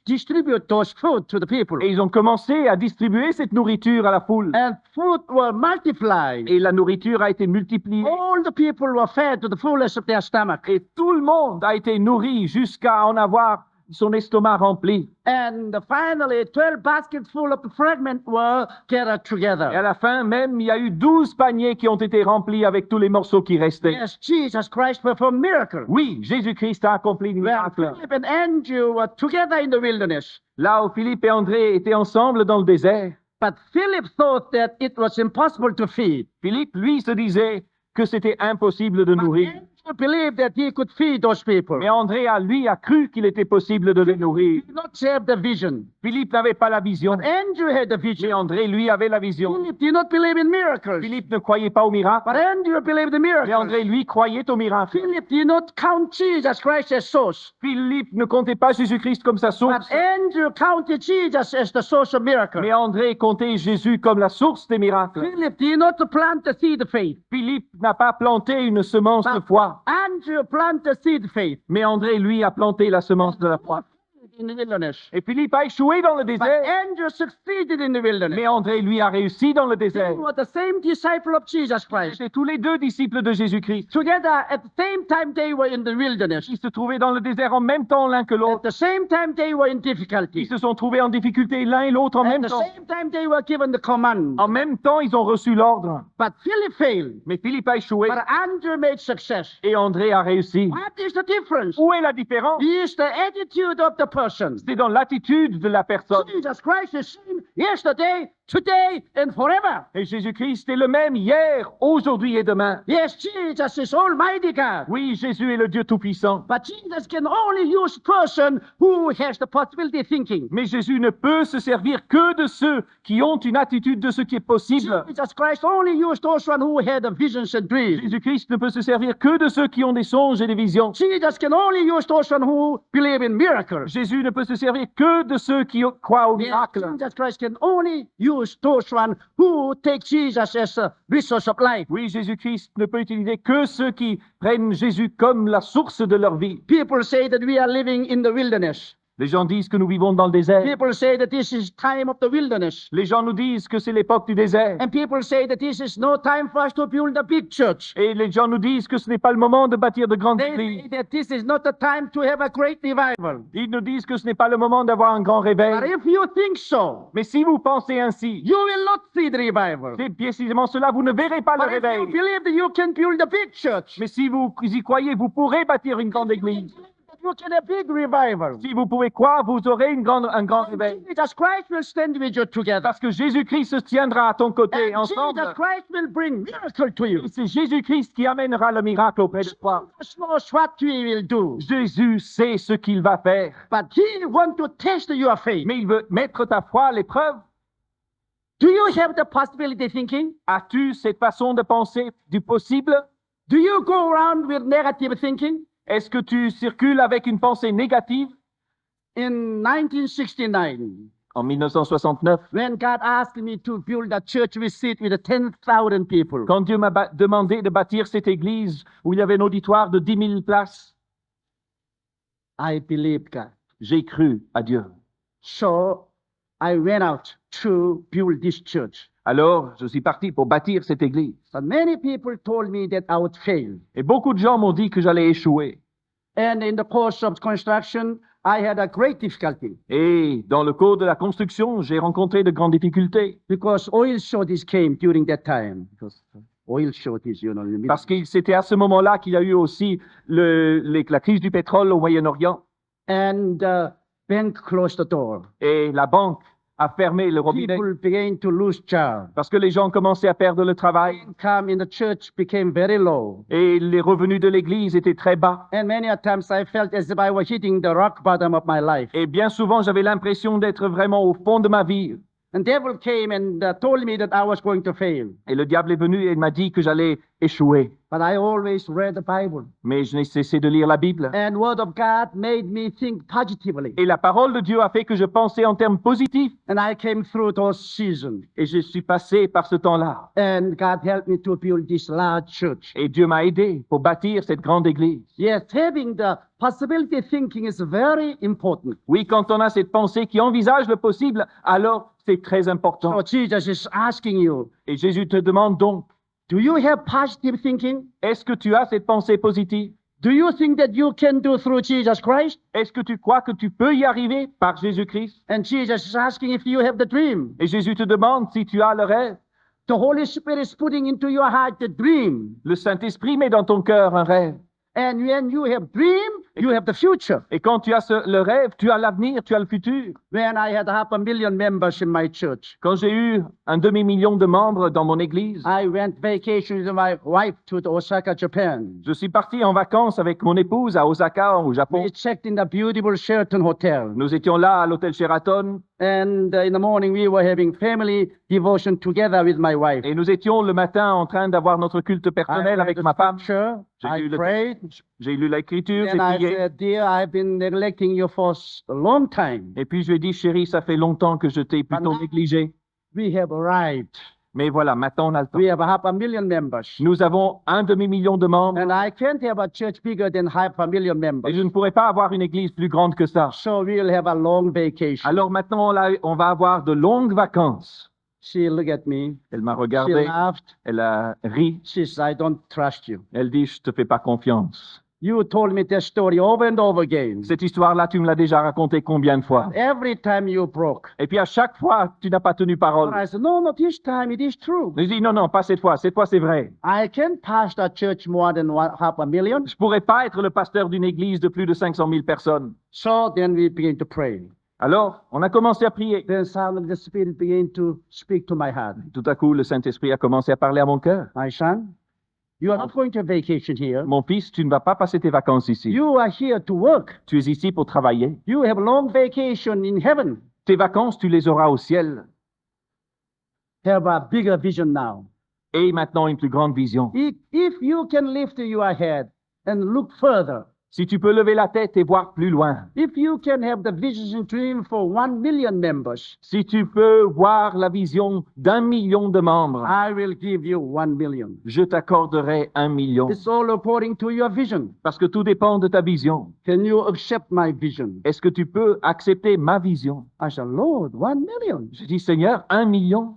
distribute those food to the people. Et ils ont commencé à distribuer cette nourriture à la foule. And food were multiplied. Et la nourriture a été multipliée. All the people were fed to the fullness of their stomach. Et tout le monde a été nourri jusqu'à en avoir son estomac rempli. And finally, 12 baskets full of fragments were gathered Et together. à la fin même, il y a eu 12 paniers qui ont été remplis avec tous les morceaux qui restaient. Yes, Jesus Christ performed miracles. Oui, Jésus-Christ a accompli des Where miracles. Philip and Andrew were together in the wilderness. Là où Philippe et André étaient ensemble dans le désert, But Philip thought that it was impossible to feed. Philippe, lui, se disait que c'était impossible de But nourrir. Andrew believed that he could feed those people. Mais André, lui, a cru qu'il était possible de les nourrir. He did not have the vision. Philippe n'avait pas la vision, Andrew had the mais vision. André, lui, avait la vision. Philip did not believe in miracles. Philippe ne croyait pas au miracle, But Andrew believed in mais miracles. André, lui, croyait au miracle. Philip did not count Jesus Christ as source. Philippe ne comptait pas Jésus-Christ comme sa But source, Andrew counted Jesus as the source of miracles. mais André comptait Jésus comme la source des miracles. Philip did not plant the seed of faith. Philippe n'a pas planté une semence de foi, Andrew planted the seed of faith mais André, lui, a planté la semence de la foi. in the wilderness. Et Philippe a échoué dans le But désert, Andrew succeeded in the wilderness. mais André, lui, a réussi dans le They désert. were the same disciple of Jesus Christ. C'était tous les deux disciples de Jésus-Christ. Together at the same time they were in the wilderness. Ils se trouvaient dans le désert en même temps l'un que At l'autre. the same time they were in Ils difficulty. se sont trouvés en difficulté l'un et l'autre en At même the temps. same time they were given the command. En même temps, ils ont reçu l'ordre. But Philip failed. Mais Philippe a échoué But Andrew made success. et André a réussi. What is the difference? Où est la différence? It is the attitude of the person. C'est dans l'attitude de la personne. Jesus Christ is same yesterday, today and forever. Et Jésus-Christ est le même hier, aujourd'hui et demain. Yes, Jesus is Almighty God. Oui, Jésus est le Dieu Tout-Puissant. But Jesus can only use person who has the possibility thinking. Mais Jésus ne peut se servir que de ceux qui ont une attitude de ce qui est possible. Jesus Christ only used those one who had the visions and dreams. Jésus-Christ ne peut se servir que de ceux qui ont des songes et des visions. Jesus can only use those one who believe in miracles. Jésus ne peut se servir que de ceux qui croient au Yes, miracle. Jesus Christ can only use those one who take Jesus as a resource of life. Oui, Jésus-Christ ne peut utiliser que ceux qui prennent Jésus comme la source de leur vie. People say that we are living in the wilderness. Les gens disent que nous vivons dans le désert. People say that this is time of the wilderness. Les gens nous disent que c'est l'époque du désert. And people say that this is no time for us to build a big church. Et les gens nous disent que ce n'est pas le moment de bâtir de grandes They églises. say that this is not the time to have a great revival. Ils nous disent que ce n'est pas le moment d'avoir un grand But réveil. if you think so, Mais si vous pensez ainsi, you will not see the revival. c'est précisément cela, vous ne verrez pas le But if you réveil. believe that you can build a big church, Mais si vous y croyez, vous pourrez bâtir une grande église. you can have big revival. Si vous pouvez croire, vous aurez un grand réveil. Jesus Christ will stand with you together. Parce que Jésus-Christ se tiendra à ton côté And ensemble. Jesus Christ will bring miracle to you. Et c'est Jésus-Christ qui amènera le miracle auprès de toi. Jesus knows what he will do. Jésus sait ce qu'il va faire. But he wants to test your faith. Mais il veut mettre ta foi à l'épreuve. Do you have the possibility thinking? As-tu cette façon de penser du possible? Do you go around with negative thinking? Est-ce que tu circules avec une pensée négative? In 1969, En 1969, when God asked me to build a church with 10,000 people, quand Dieu m'a demandé de bâtir cette église où il y avait un auditoire de 10 000 places, I believed God. j'ai cru à Dieu. So I went out to build this church. Alors, je suis parti pour bâtir cette église. But many people told me that I would fail. Et beaucoup de gens m'ont dit que j'allais échouer. And in the course of construction, I had a great difficulty Et dans le cours de la construction, j'ai rencontré de grandes difficultés. because oil shortage came during that time. Because oil shortage, in the Middle Parce que c'était à ce moment-là qu'il y a eu aussi la crise du pétrole au Moyen-Orient. And the bank closed the door. Et la banque a fermé le robinet People began to lose jobs. parce que les gens commençaient à perdre le travail. Income in the church became very low. Et les revenus de l'église étaient très bas. And many a times I felt as if I was hitting the rock bottom of my life. Et bien souvent, j'avais l'impression d'être vraiment au fond de ma vie. And devil came and told me that I was going to fail. Et le diable est venu et il m'a dit que j'allais échouer. But I always read the Bible. Mais je n'ai cessé de lire la Bible. And word of God made me think positively. Et la parole de Dieu a fait que je pensais en termes positifs. And I came through those seasons. Et je suis passé par ce temps-là. And God helped me to build this large church. Et Dieu m'a aidé pour bâtir cette grande église. Yes, having the possibility thinking is very important. Oui, quand on a cette pensée qui envisage le possible, alors c'est très important. So Jesus is asking you, Et Jésus te demande donc, do you have positive thinking? est-ce que tu as cette pensée positive? Do you think that you can do through Jesus Christ? Est-ce que tu crois que tu peux y arriver par Jésus-Christ? And Jesus is asking if you have the dream. Et Jésus te demande si tu as le rêve. The Holy Spirit is putting into your heart the dream. Le Saint-Esprit met dans ton cœur un rêve. And when you have dream, you have the future. Et quand tu as le rêve, tu as l'avenir, tu as le futur. When I had 500,000 members in my church, Quand j'ai eu un demi-million de membres dans mon église, I went vacation with my wife to Osaka, Japan. je suis parti en vacances avec mon épouse à Osaka, au Japon. We checked in the beautiful Sheraton Hotel. Nous étions là à l'hôtel Sheraton And in the morning, we were having family devotion together with my wife. et nous étions le matin en train d'avoir notre culte personnel read avec the ma femme. scripture, J'ai I lu le- prayed. J'ai lu l'Écriture, j'ai Then I prié. said, dear, I've been neglecting you for a long time. Et puis je lui ai dit, chérie, ça fait longtemps que je t'ai plutôt Maintenant- négligé. We have arrived. Mais voilà, maintenant on a le temps. We have 500,000 members. Nous avons un demi-million de membres And I can't have a church bigger than 500,000 et members. je ne pourrais pas avoir une église plus grande que ça. So we'll have a long vacation. Alors maintenant, on va avoir de longues vacances. She looked at me. Elle m'a She regardé, laughed. elle a ri, She said, I don't trust you. elle dit, je te fais pas confiance. You told me this story over and over again. Cette histoire-là, tu me l'as déjà racontée combien de fois? Every time you broke. Et puis à chaque fois, tu n'as pas tenu parole. But I said, no, this time it is true. Je dis, non, non, pas cette fois c'est vrai. I can't pastor a church more than 500,000. Je pourrais pas être le pasteur d'une église de plus de 500 000 personnes. So then we began to pray. Alors, on a commencé à prier. Then suddenly the Spirit began to speak to my heart. Tout à coup, le Saint-Esprit a commencé à parler à mon cœur. My son, you are not going to vacation here. Mon fils, tu ne vas pas passer tes vacances ici. You are here to work. Tu es ici pour travailler. You have long vacation in heaven. Tes vacances, tu les auras au ciel. Have a bigger vision now. Et maintenant, une plus grande vision. If you can lift your head and look further, Si tu peux lever la tête et voir plus loin, if you can have the vision dream for 1 million members, si tu peux voir la vision d'1 million de membres, I will give you 1 million. je t'accorderai 1 million. It's all according to your vision. Parce que tout dépend de ta vision. Can you accept my vision? Est-ce que tu peux accepter ma vision? I said, Lord, 1 million. Je dis, Seigneur, 1 million?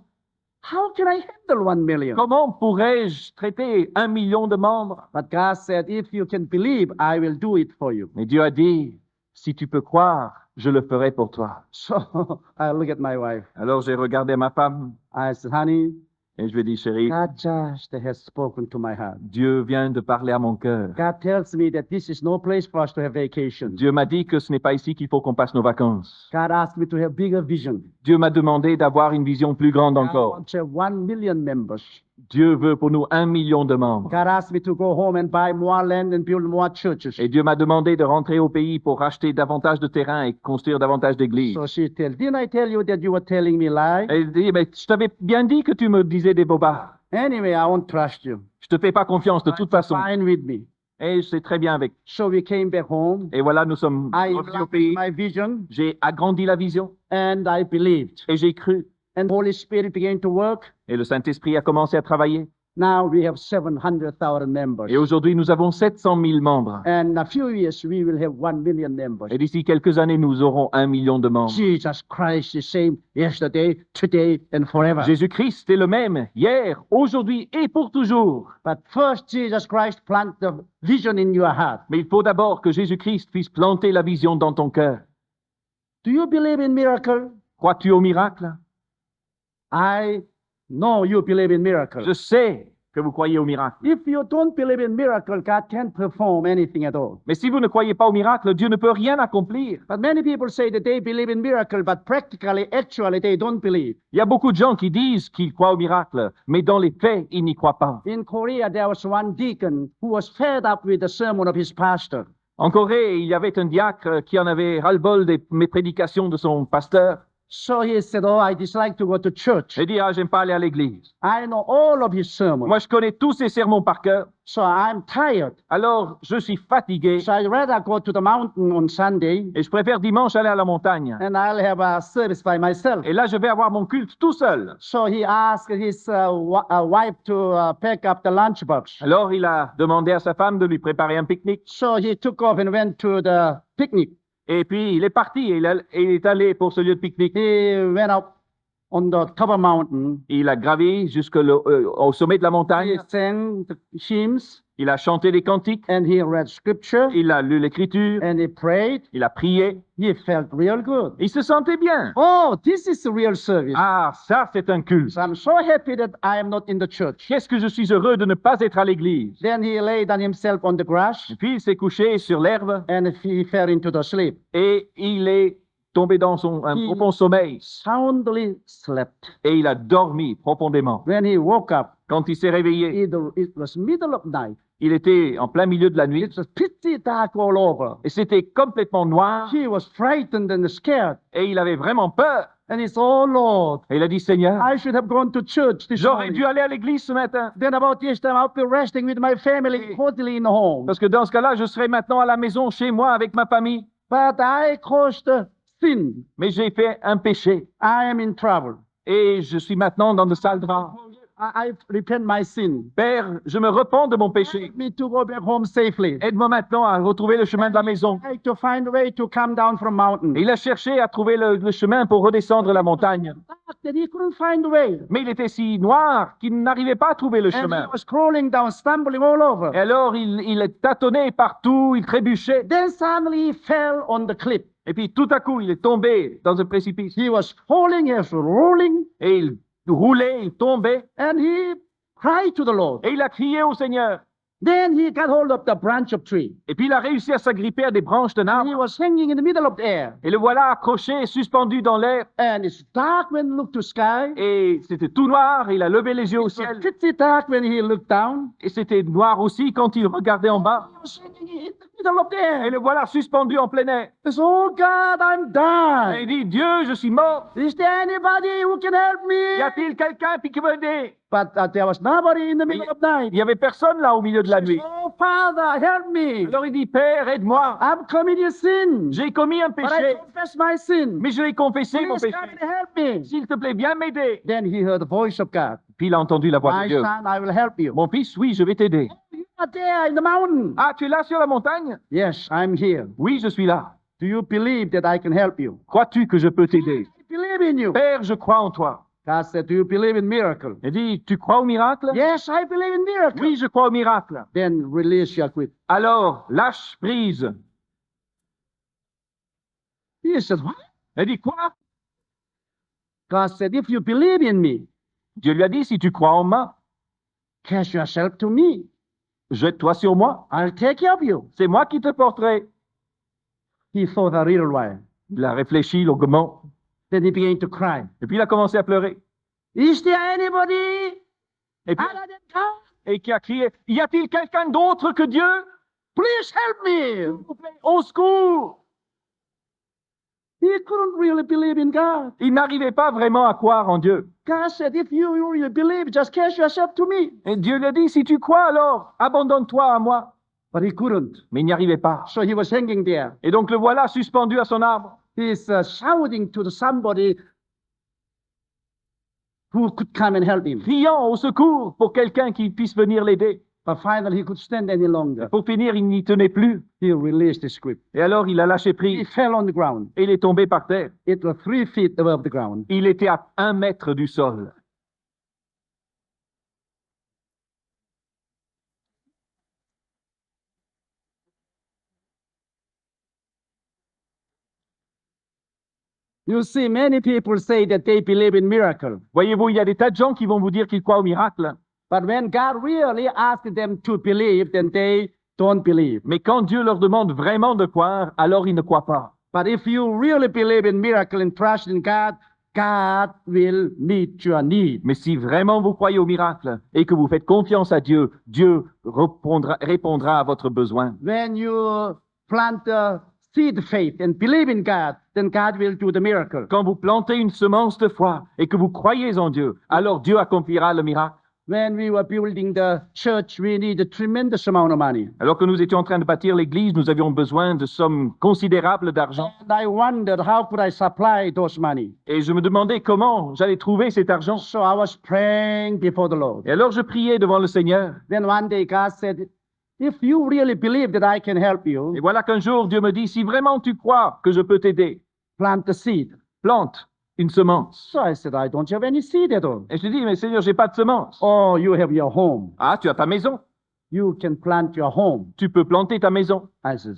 How can I handle 1 million? Comment pourrais-je traiter 1 million de membres? But God said, if you can believe, I will do it for you. Mais Dieu a dit, si tu peux croire, je le ferai pour toi. So I look at my wife. Alors j'ai regardé ma femme I said, honey, et je lui ai dit, chérie, God just has spoken to my heart. Dieu vient de parler à mon cœur. God tells me that this is no place for us to have vacation. Dieu m'a dit que ce n'est pas ici qu'il faut qu'on passe nos vacances. God asked me to have bigger vision. Dieu m'a demandé d'avoir une vision plus grande I encore. want to have 1 million members. Dieu veut pour nous 1 million de membres. God asked me to go home and buy more land and build more churches. Et Dieu m'a demandé de rentrer au pays pour racheter davantage de terrain et construire davantage d'églises. So she tell, didn't I tell you that you were telling me lies? Et il dit, mais je t'avais bien dit que tu me disais des bobards. Anyway, I won't trust you. Je te fais pas confiance de toute façon. Fine with me. Et c'est très bien avec. So we came back home. Et voilà, nous sommes I revenus au enlarged pays. my vision J'ai agrandi la vision and I believed. et j'ai cru. And Holy Spirit began to work. Et le Saint-Esprit a commencé à travailler. Now we have 700,000 members. Et aujourd'hui, nous avons 700 000 membres. And in a few years, we will have 1 million members. Et d'ici quelques années, nous aurons 1 million de membres. Jesus Christ is same yesterday, today, and forever. Jésus-Christ est le même hier, aujourd'hui et pour toujours. But first, Jesus Christ plant the vision in your heart. Mais il faut d'abord que Jésus-Christ puisse planter la vision dans ton cœur. Do you believe in miracle? Crois-tu au miracle? I know you believe in miracle. Je sais que vous croyez au miracle. If you don't believe in miracle, God can't perform anything at all. Mais si vous ne croyez pas au miracle, Dieu ne peut rien accomplir. But many people say that they believe in miracle, but practically, actually, they don't believe. Il y a beaucoup de gens qui disent qu'ils croient au miracle, mais dans les faits, ils n'y croient pas. In Korea, there was one deacon who was fed up with the sermon of his pastor. En Corée, il y avait un diacre qui en avait ras-le-bol des mes prédications de son pasteur. So he said, oh, I dislike to go to church. Il dit, ah, j'aime pas aller à l'église. I know all of his sermons. Moi, je connais tous ses sermons par cœur. So I'm tired. Alors, je suis fatigué So I'd rather go to the mountain on Sunday et je préfère dimanche aller à la montagne. and I'll have a service by myself. Et là, je vais avoir mon culte tout seul. So he asked his wife to pack up the lunchbox. Alors, il a demandé à sa femme de lui préparer un pique-nique. So he took off and went to the picnic. Et puis, il est parti et il est allé pour ce lieu de pique-nique. He went up on the top of mountain. Il a gravi jusqu'au sommet de la He montagne. sang the hymns Il a chanté des cantiques. and he read scripture Il a lu l'écriture. and he prayed. Il a prié. He felt real good. Il se sentait bien. Oh, this is the real service. Ah, ça, c'est un culte. So I'm so happy that I am not in the church. Qu'est-ce que je suis heureux de ne pas être à l'église. Then he laid on himself on the grass Et puis, il s'est couché sur l'herbe and he fell into the sleep. et il est tombé dans un profond sommeil. Soundly slept. Et il a dormi profondément. When he woke up, Quand il s'est réveillé, it was middle of night. il était en plein milieu de la nuit It was pitchy dark all over. et c'était complètement noir He was frightened and scared. et il avait vraiment peur. And he said, oh Lord, Et il a dit, Seigneur, I should have gone to church this j'aurais morning. dû aller à l'église ce matin. Then about this time, I'll be resting with my family, totally in home. Parce que dans ce cas-là, je serais maintenant à la maison chez moi avec ma famille. But I caused a sin. Mais j'ai fait un péché I am in trouble. et je suis maintenant dans de sales draps. I repent my sin. Père, je me repens de mon péché. Help me to go back home safely. Aide-moi maintenant à retrouver le chemin de la maison. I to find a way to come down from mountain. Et il a cherché à trouver le chemin pour redescendre la montagne. That he couldn't find a way. Mais il était si noir qu'il n'arrivait pas à trouver le And he chemin. was crawling down, stumbling all over. Et alors, il tâtonnait partout, il trébuchait. Then suddenly he fell on the cliff. Et puis, tout à coup, il est tombé dans un précipice. He was falling, he was rolling, Et il roulait, il tombait. and he cried to the Lord. Et il a crié au Seigneur. Then he got hold of the branch of tree. Et puis il a réussi à s'agripper à des branches d'un And arbre. he was hanging in the middle of the air. Et le voilà accroché, suspendu dans l'air. And it's dark when he looked to sky. Et c'était tout noir. Il a levé les yeux au It was ciel. pretty dark when he looked down. Et c'était noir aussi quand il regardait en bas. He was hanging in the middle of the Et air. le voilà suspendu en plein air. He said, oh God, I'm Et il dying. dit, Dieu, je suis mort. Is there anybody who can help Y me? a-t-il quelqu'un qui peut m'aider? But there was nobody in the middle of night. Il n'y avait personne là au milieu de la nuit. Oh Father, help me. Alors il dit, Père, aide-moi. I've committed sin. J'ai commis un But I péché, confess my sin. mais je l'ai confessé, mon Please péché. come and help me. S'il te plaît, viens m'aider. Then he heard the voice of God. Puis il a entendu la voix de My Dieu. son, I will help you. Mon fils, oui, je vais t'aider. You are there in the mountain. Ah, tu es là sur la montagne? Yes, I'm here. Oui, je suis là. Do you believe that I can help you? Crois-tu que je peux t'aider? I believe in you. Père, je crois en toi. God said, do you believe in miracle? Il dit, tu crois au miracle? Yes, I believe in miracle. Oui, je crois au miracle. Then release your quit. Alors, lâche prise. He said, what? Il dit, quoi? God said, if you believe in me, Dieu lui a dit, si tu crois en moi, cast yourself to me. jette-toi sur moi. I'll take care of you. C'est moi qui te porterai. He thought a little while. Il a réfléchi longuement. Then he began to cry. Et puis il a commencé à pleurer. Is there anybody Et puis, other than God? et qui a crié, y a-t-il quelqu'un d'autre que Dieu? Please help me. S'il vous plaît, au secours! He couldn't really believe in God. Il n'arrivait pas vraiment à croire en Dieu. God said, if you really believe, just cast yourself to me. Et Dieu lui a dit, si tu crois alors, abandonne-toi à moi. But he couldn't. Mais il n'y arrivait pas. So he was hanging there. Et donc le voilà suspendu à son arbre. He's shouting to somebody who could come and help him. Criant au secours pour quelqu'un qui puisse venir l'aider. But finally, he could stand any longer. Pour finir, il n'y tenait plus. He released his grip. Et alors il a lâché He prise fell on the ground. et il est tombé par terre. It was 3 feet above the ground. Il était à 1 mètre du sol. You see, many people say that they believe in miracle. Voyez-vous, il y a des tas de gens qui vont vous dire qu'ils croient au miracle. But when God really asks them to believe, then they don't believe. Mais quand Dieu leur demande vraiment de croire, alors ils ne croient pas. But if you really believe in miracle and trust in God, God will meet your need. Mais si vraiment vous croyez au miracle et que vous faites confiance à Dieu, Dieu répondra à votre besoin. When you plant the seed faith and believe in God, then God will do the miracle. Quand vous plantez une semence de foi et que vous croyez en Dieu, alors Dieu accomplira le miracle. When we were building the church, we needed a tremendous amount of money. Alors que nous étions en train de bâtir l'église, nous avions besoin de sommes considérables d'argent. And I wondered how could I supply those money. Et je me demandais comment j'allais trouver cet argent. So I was praying before the Lord. Et alors je priais devant le Seigneur. Then one day God said, if you really believe that I can help you, Et voilà qu'un jour, Dieu me dit, si vraiment tu crois que je peux t'aider, plant the seed. plante une semence. So I said, I don't have any seed at all. Et je dis, mais Seigneur, j'ai pas de semence. Oh, you have your home. Ah, tu as ta maison. You can plant your home. Tu peux planter ta maison. I said,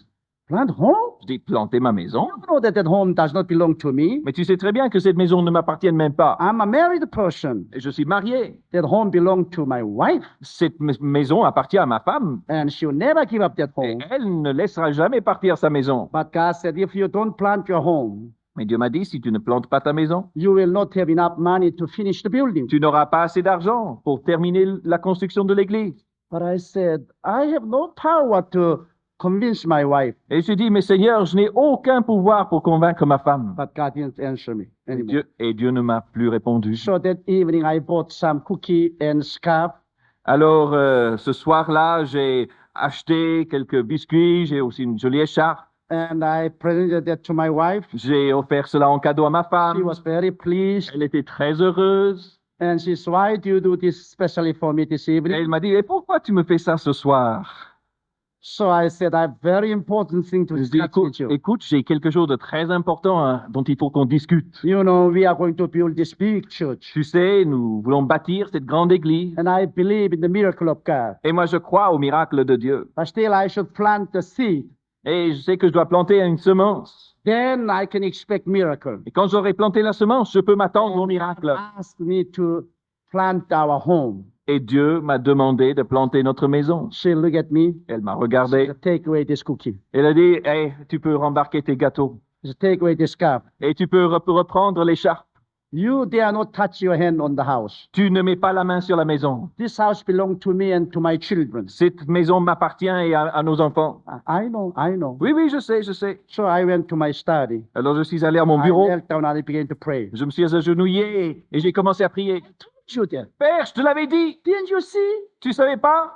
plant home? Je dis, planter ma maison. You know that home does not belong to me. Mais tu sais très bien que cette maison ne m'appartient même pas. I'm a married person. Et je suis marié. That home belongs to my wife, Cette maison appartient à ma femme. and she'll never give up that Et home. elle ne laissera jamais partir sa maison. But God said, if you don't plant your home, Mais Dieu m'a dit, si tu ne plantes pas ta maison, you will not have enough money to finish the building. tu n'auras pas assez d'argent pour terminer la construction de l'église. But I said, I have no power to convince my wife. Et je dis, mais Seigneur, je n'ai aucun pouvoir pour convaincre ma femme. But God didn't answer me anymore. Dieu ne m'a plus répondu. So that evening, I bought some cookie and scarf. Alors, ce soir-là, j'ai acheté quelques biscuits, j'ai aussi une jolie écharpe. And I presented that to my wife. J'ai offert cela en cadeau à ma She femme. was very pleased. Elle était très heureuse. And she said, why do you do this especially for me this Et evening? elle m'a dit, et pourquoi tu me fais ça ce soir? So I said, I have very important thing to Je dis, discuss with you. écoute, j'ai quelque chose de très important hein, dont il faut qu'on discute. You know, we are going to build this big church. Tu sais, nous voulons bâtir cette grande église. And I believe in the miracle of God. Et moi, je crois au miracle de Dieu. But still, I should plant the seed. Et je sais que je dois planter une semence. Then I can expect miracle. Et quand j'aurai planté la semence, je peux m'attendre au miracle. Ask me to plant our home. Et Dieu m'a demandé de planter notre maison. She looked at me. Elle m'a She regardé. said, take away this cookie. Elle a dit, hey, tu peux rembarquer tes gâteaux. She said, take away this scarf. Et tu peux reprendre l'écharpe. You dare not touch your hand on the house. Tu ne mets pas la main sur la maison. This house belongs to me and to my children. Cette maison m'appartient et à nos enfants. I know, I know. Oui, oui, je sais, je sais. So I went to my study. Alors je suis allé à mon I bureau. knelt down and I began to pray. Je me suis agenouillé et j'ai commencé à prier. You did. Père, je te l'avais dit. Didn't you see? Tu savais pas?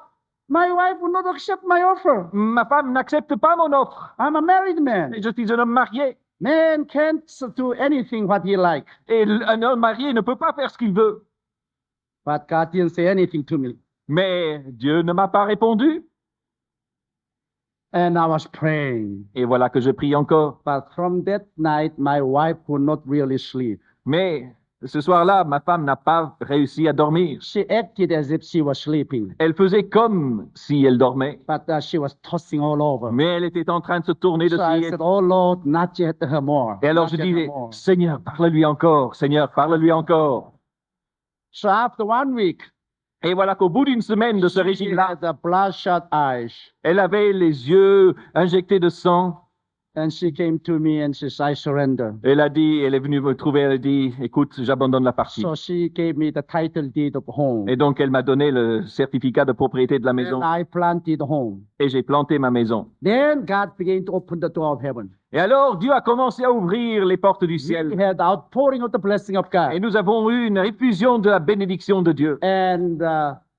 My wife would not accept my offer. Ma femme n'accepte pas mon offre. I'm a married man. Et je suis un homme marié. Man can't do anything what he likes. Et un homme marié ne peut pas faire ce qu'il veut. But God didn't say anything to me. Mais Dieu ne m'a pas répondu. And I was praying. Et voilà que je prie encore. But from that night, my wife could not really sleep. Mais ce soir-là, ma femme n'a pas réussi à dormir. She acted as if she was sleeping, Elle faisait comme si elle dormait. but she was tossing all over. Mais elle était en train de se tourner de So I ci. said, oh Lord, not yet her more. Et alors Not je yet disais, her more. Seigneur, parle-lui encore. Seigneur, parle-lui encore. So after 1 week, Et voilà qu'au bout d'une semaine de ce she régime-là, had the bloodshot eyes. elle avait les yeux injectés de sang. And she came to me and she said, I surrender. Elle a dit, elle est venue me trouver, elle a dit, écoute, j'abandonne la partie. So she gave me the title deed of home. Et donc, elle m'a donné le certificat de propriété de la maison. And I planted home. Et j'ai planté ma maison. Then God began to open the door of heaven. Et alors, Dieu a commencé à ouvrir les portes du We ciel. had the outpouring of the blessing of God. Et nous avons eu une effusion de la bénédiction de Dieu. And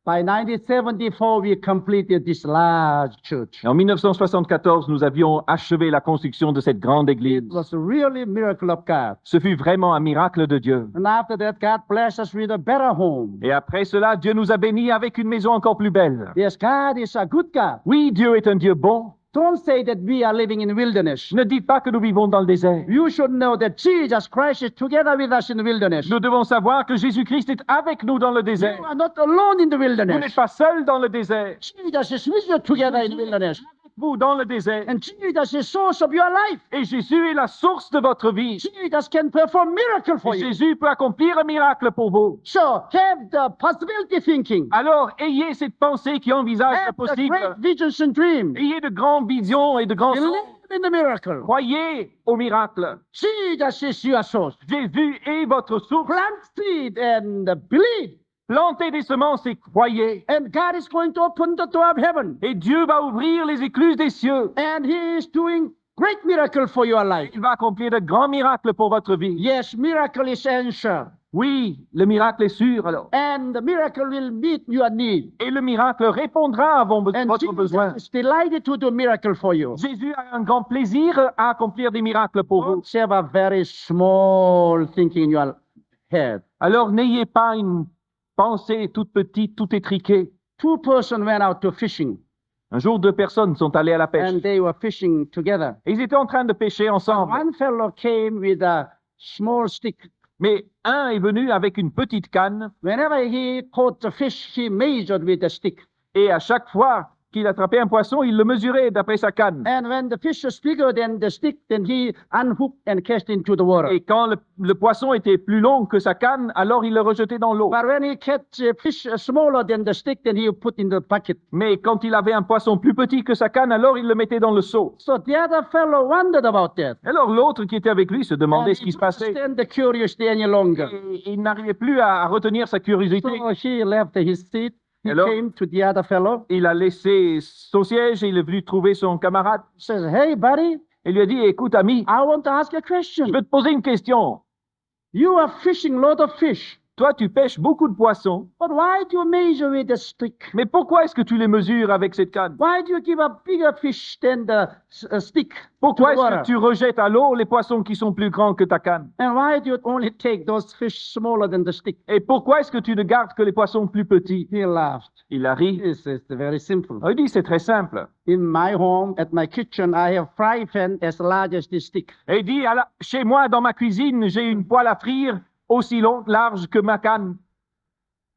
by 1974, we completed this large church. Et en 1974, nous avions achevé la construction de cette grande église. It was really a miracle of God. Ce fut vraiment un miracle de Dieu. And after that, God blessed us with a better home. Et après cela, Dieu nous a bénis avec une maison encore plus belle. Yes, God is a good God. Oui, Dieu est un Dieu bon. Don't say that we are living in wilderness. Ne dites pas que nous vivons dans le désert. You should know that Jesus Christ is together with us in the wilderness. Nous devons savoir que Jésus-Christ est avec nous dans le You désert. are not alone in the Vous n'êtes wilderness. pas seul dans le désert. Jesus is with you together in the wilderness. Vous dans le désert. And Jesus is source of your life. Et Jésus est la source de votre vie. Jesus can perform miracle for Et you. Jésus peut accomplir un miracle pour vous. So have the possibility thinking. Alors, ayez cette pensée qui envisage le Have the possible. great visions and dreams. Ayez de grandes visions et de grands songes. Believe in the miracle. Croyez au miracle. Jesus is your source. Jésus est votre source. Plant seed and believe. Plantez des semences et croyez. And God is going to open the door of heaven. Et Dieu va ouvrir les écluses des cieux. And He is doing great miracle for your life. Il va accomplir de grands miracles pour votre vie. Yes, miracle is answer. Oui, le miracle est sûr alors. And the miracle will meet your need. Et le miracle répondra à votre And besoin. Jesus is delighted to do miracle for you. Jésus a un grand plaisir à accomplir des miracles pour vous. Don't have a very small thinking in your head. Alors n'ayez pas une pensée toute petite, tout étriquée. 2 persons went out to fishing, Un jour, 2 personnes sont allées à la pêche. and they were fishing together. Et ils étaient en train de pêcher ensemble. One fellow came with a small stick. Mais un est venu avec une petite canne Whenever he caught the fish, he measured with the stick. et à chaque fois qu'il attrapait un poisson, il le mesurait d'après sa canne. And when the fish was bigger than the stick, then he unhooked and cast into the water. Et quand le poisson était plus long que sa canne, alors il le rejetait dans l'eau. But when he catch a fish smaller than the stick, then he put in the bucket. Mais quand il avait un poisson plus petit que sa canne, alors il le mettait dans le seau. So the other fellow wondered about that. Alors l'autre qui était avec lui se demandait And ce he qui se couldn't passait. stand the curiosity any longer. Et il n'arrivait plus à retenir sa curiosité. So he left his seat. He Hello? came to the other fellow. Il a laissé son siège et il est venu trouver son camarade. Says, "Hey, buddy, Et lui a dit, écoute ami, I want to ask you a je question. veux te poser une question. You are fishing a lot of fish, Toi, tu pêches beaucoup de poissons, but why do you measure with a stick? mais pourquoi est-ce que tu les mesures avec cette canne? Why do you give a bigger fish than the stick to Pourquoi the est-ce water? que tu rejettes à l'eau les poissons qui sont plus grands que ta canne? And why do you only take those fish smaller than the stick?" Et pourquoi est-ce que tu ne gardes que les poissons plus petits? He laughed. Il a ri. It's very simple. Il dit, c'est très simple. In my home, at my kitchen, I have fry pan as large as this stick. Et il dit, chez moi, dans ma cuisine, j'ai une poêle à frire aussi longue, large que ma canne.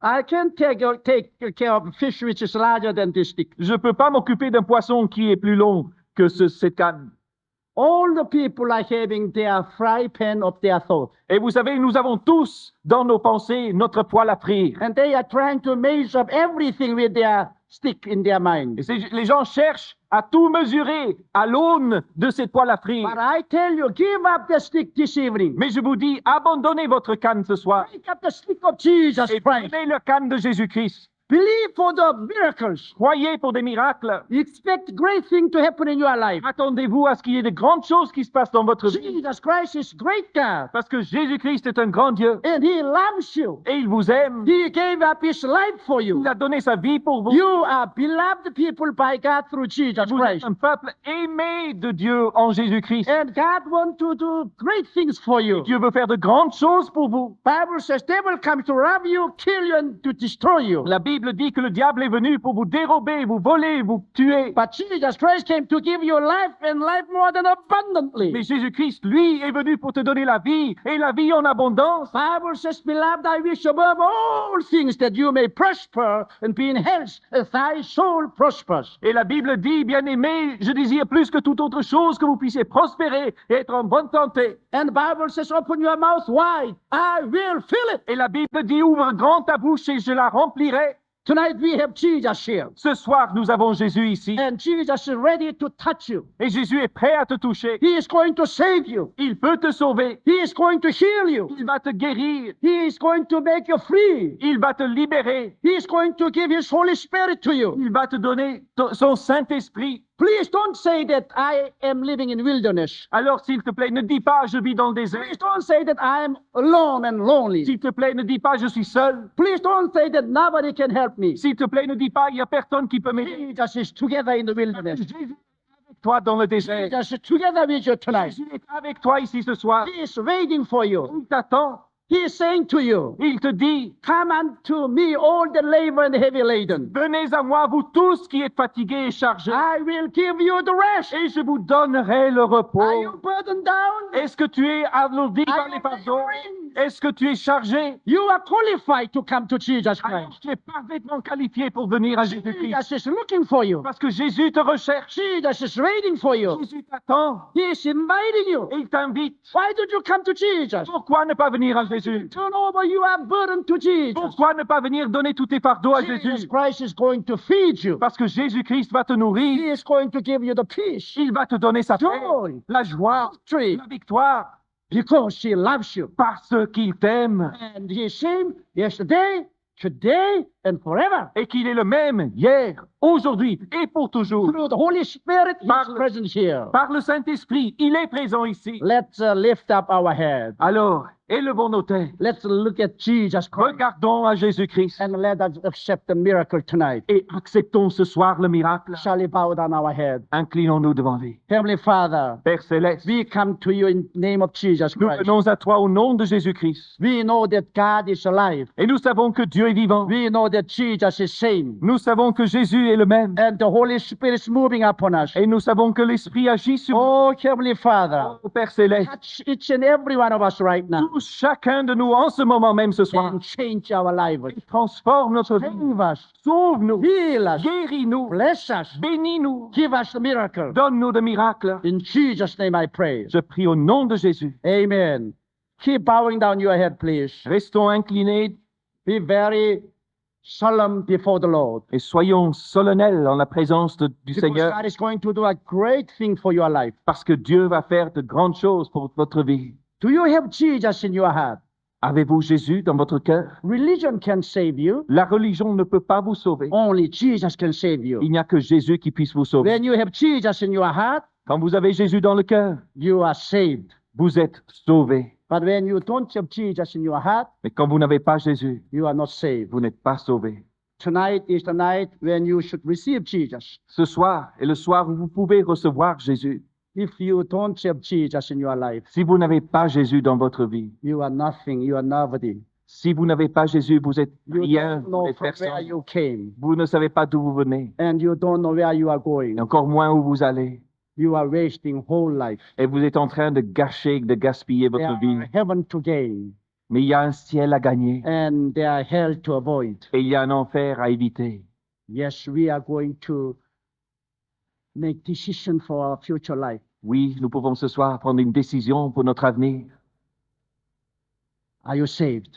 I can't take care of fish which is larger than this stick. Je ne peux pas m'occuper d'un poisson qui est plus long que cette canne. All the people are having their fry pan of their thought. Et vous savez, nous avons tous dans nos pensées notre poêle à frire. And they are trying to measure up everything with their stick in their mind. Et les gens cherchent à tout mesurer à l'aune de cette poêle à frire. But I tell you, give up the stick this evening. Mais je vous dis, abandonnez votre canne ce soir Pick up the stick of Jesus et Christ. prenez le canne de Jésus-Christ. Believe for the miracles. Croyez pour des miracles. Expect great things to happen in your life. Attendez-vous à ce qu'il y ait de grandes choses qui se passent dans votre vie. Jesus Christ is great God. Parce que Jésus-Christ est un grand Dieu And He loves you. et il vous aime. He gave up His life for you. Il a donné sa vie pour vous. You are beloved people by God through Jesus Vous êtes Christ. un peuple aimé de Dieu en Jésus-Christ. And God wants to do great things for you. Dieu veut faire de grandes choses pour vous. Bible says devil comes to rob you, kill you, and to destroy you. La Bible dit que le diable est venu pour vous dérober, vous voler, vous tuer. But Jesus Christ came to give you life and life more than abundantly. Mais Jésus-Christ, lui, est venu pour te donner la vie et la vie en abondance. Bible says, beloved, I wish above all things that you may prosper and be in health as thy soul prospers. Et la Bible dit, bien-aimé, je désire plus que toute autre chose que vous puissiez prospérer et être en bonne santé. And the Bible says, open your mouth wide, I will fill it. Et la Bible dit, ouvre grand ta bouche et je la remplirai. Tonight we have Jesus here. Ce soir, nous avons Jésus ici. And Jesus is ready to touch you. Et Jésus est prêt à te toucher. He is going to save you. Il peut te sauver. He is going to heal you. Il va te guérir. He is going to make you free. Il va te libérer. He is going to give His Holy Spirit to you. Il va te donner son Saint-Esprit. Please don't say that I am living in wilderness. Alors, s'il te plaît, ne dis pas je vis dans le désert. Please don't say that I am alone and lonely. S'il te plaît, ne dis pas je suis seul. Please don't say that nobody can help me. S'il te plaît, ne dis pas il n'y a personne qui peut m'aider. Jesus is together in the wilderness. Jésus est avec toi dans le désert. Jesus is together with you tonight. Jésus est avec toi ici ce soir. He is waiting for you. Il t'attend. He is saying to you, Il te dit, come unto me, all the labor and heavy laden. venez à moi, vous tous qui êtes fatigués et chargés, I will give you the rest. et je vous donnerai le repos. Are you burdened down? Est-ce que tu es alourdi Are par you les fardeaux? laboring? Est-ce que tu es chargé? You are qualified to come to Jesus Alors, Christ. tu es parfaitement qualifié pour venir à Jésus-Christ. Jesus is looking for you. Parce que Jésus te recherche. Jesus is waiting for you. Jésus t'attend. He is inviting you. Et il t'invite. Why did you come to Jesus? Pourquoi ne pas venir à Jésus? Turn over, you are burdened to Jesus. Pourquoi ne pas venir donner tous tes fardeaux à Jesus Jésus? Christ is going to feed you. Parce que Jésus-Christ va te He nourrir. is going to give you the peace, Il va te donner sa paix, joy, la joie, victory, la victoire. because He loves you. Parce qu'il t'aime. And He is same yesterday, today, and forever. Et qu'il est le même hier, aujourd'hui et pour toujours. Through the Holy Spirit, He is Par- present here. Par le Saint-Esprit, il est présent ici. Let's lift up our head. Alors, élevons nos têtes. Let's look at Jesus Christ Regardons à Jésus-Christ and let us accept the miracle tonight. et acceptons ce soir le miracle. Shall we bow down our head? Inclinons-nous devant lui. Heavenly Father, Père Céleste, we come to you in the name of Jesus nous Christ. venons à toi au nom de Jésus-Christ. We know that God is alive. Et nous savons que Dieu est vivant. We know that Jesus is same. Nous savons que Jésus est le même. And the Holy Spirit is moving upon us. Et nous savons que l'Esprit agit sur nous. Oh, Heavenly Father, Oh, Père Céleste, touch each and every one of us right now touche chacun de nous en ce moment même ce soir. and change our lives. Et transforme notre vie. Save us, Sauve-nous. heal us, Guéris-nous. bless us, Bénis-nous. give us the miracle. Donne-nous de miracles. In Jesus' name I pray. Je prie au nom de Jésus. Amen. Keep bowing down your head, please. Restons inclinés Be very solemn before the Lord. et soyons solennels en la présence du Because Seigneur, God is going to do a great thing for your life. parce que Dieu va faire de grandes choses pour votre vie. Do you have Jesus in your heart? Avez-vous Jésus dans votre cœur? Religion can save you. La religion ne peut pas vous sauver. Only Jesus can save you. Il n'y a que Jésus qui puisse vous sauver. When you have Jesus in your heart, Quand vous avez Jésus dans le cœur, you are saved. vous êtes sauvés. But when you don't have Jesus in your heart, Mais quand vous n'avez pas Jésus, you are not saved. vous n'êtes pas sauvés. Tonight is the night when you should receive Jesus. Ce soir est le soir où vous pouvez recevoir Jésus. If you don't have Jesus in your life, Si vous n'avez pas Jésus dans votre vie, you are nothing, you are nobody. si vous n'avez pas Jésus, vous êtes You rien, don't vous know n'êtes from where personne. you came, Vous ne savez pas d'où vous venez, and you don't know where you are going. et encore moins où vous allez. You are wasting whole life. Et vous êtes en train de gâcher, de gaspiller There votre vie. are heaven to gain, Mais il y a un ciel à gagner and there are hell to avoid. et il y a un enfer à éviter. Yes, we are going to make decision for our future life. Oui, nous pouvons ce soir prendre une décision pour notre avenir. Are you saved?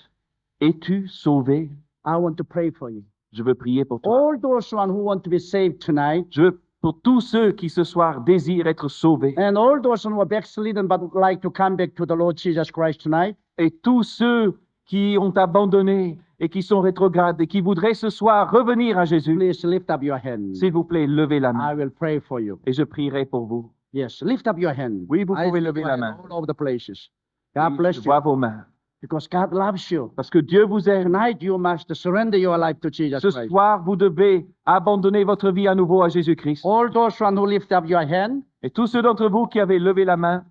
Es-tu sauvé? I want to pray for you. Je veux prier pour toi. All those one who want to be saved tonight, Je veux pour tous ceux qui ce soir désirent être sauvés and all those who are backslidden but would like to come back to the Lord Jesus Christ tonight, et tous ceux qui ont abandonné et qui sont rétrogrades et qui voudraient ce soir revenir à Jésus. please lift up your hand. S'il vous plaît, levez la main I will pray for you. et je prierai pour vous. Yes, lift up your hand. Oui, vous I pouvez see lever your la hand main. all over the places. God Oui, bless je you. vois vos mains. Because God loves you. Parce que Dieu vous aime. Tonight you must surrender your life to Jesus Ce Christ. soir, vous devez abandonner votre vie à nouveau à Jésus-Christ. All those one who lift up your hand, Et tous ceux d'entre vous qui avez levé la main,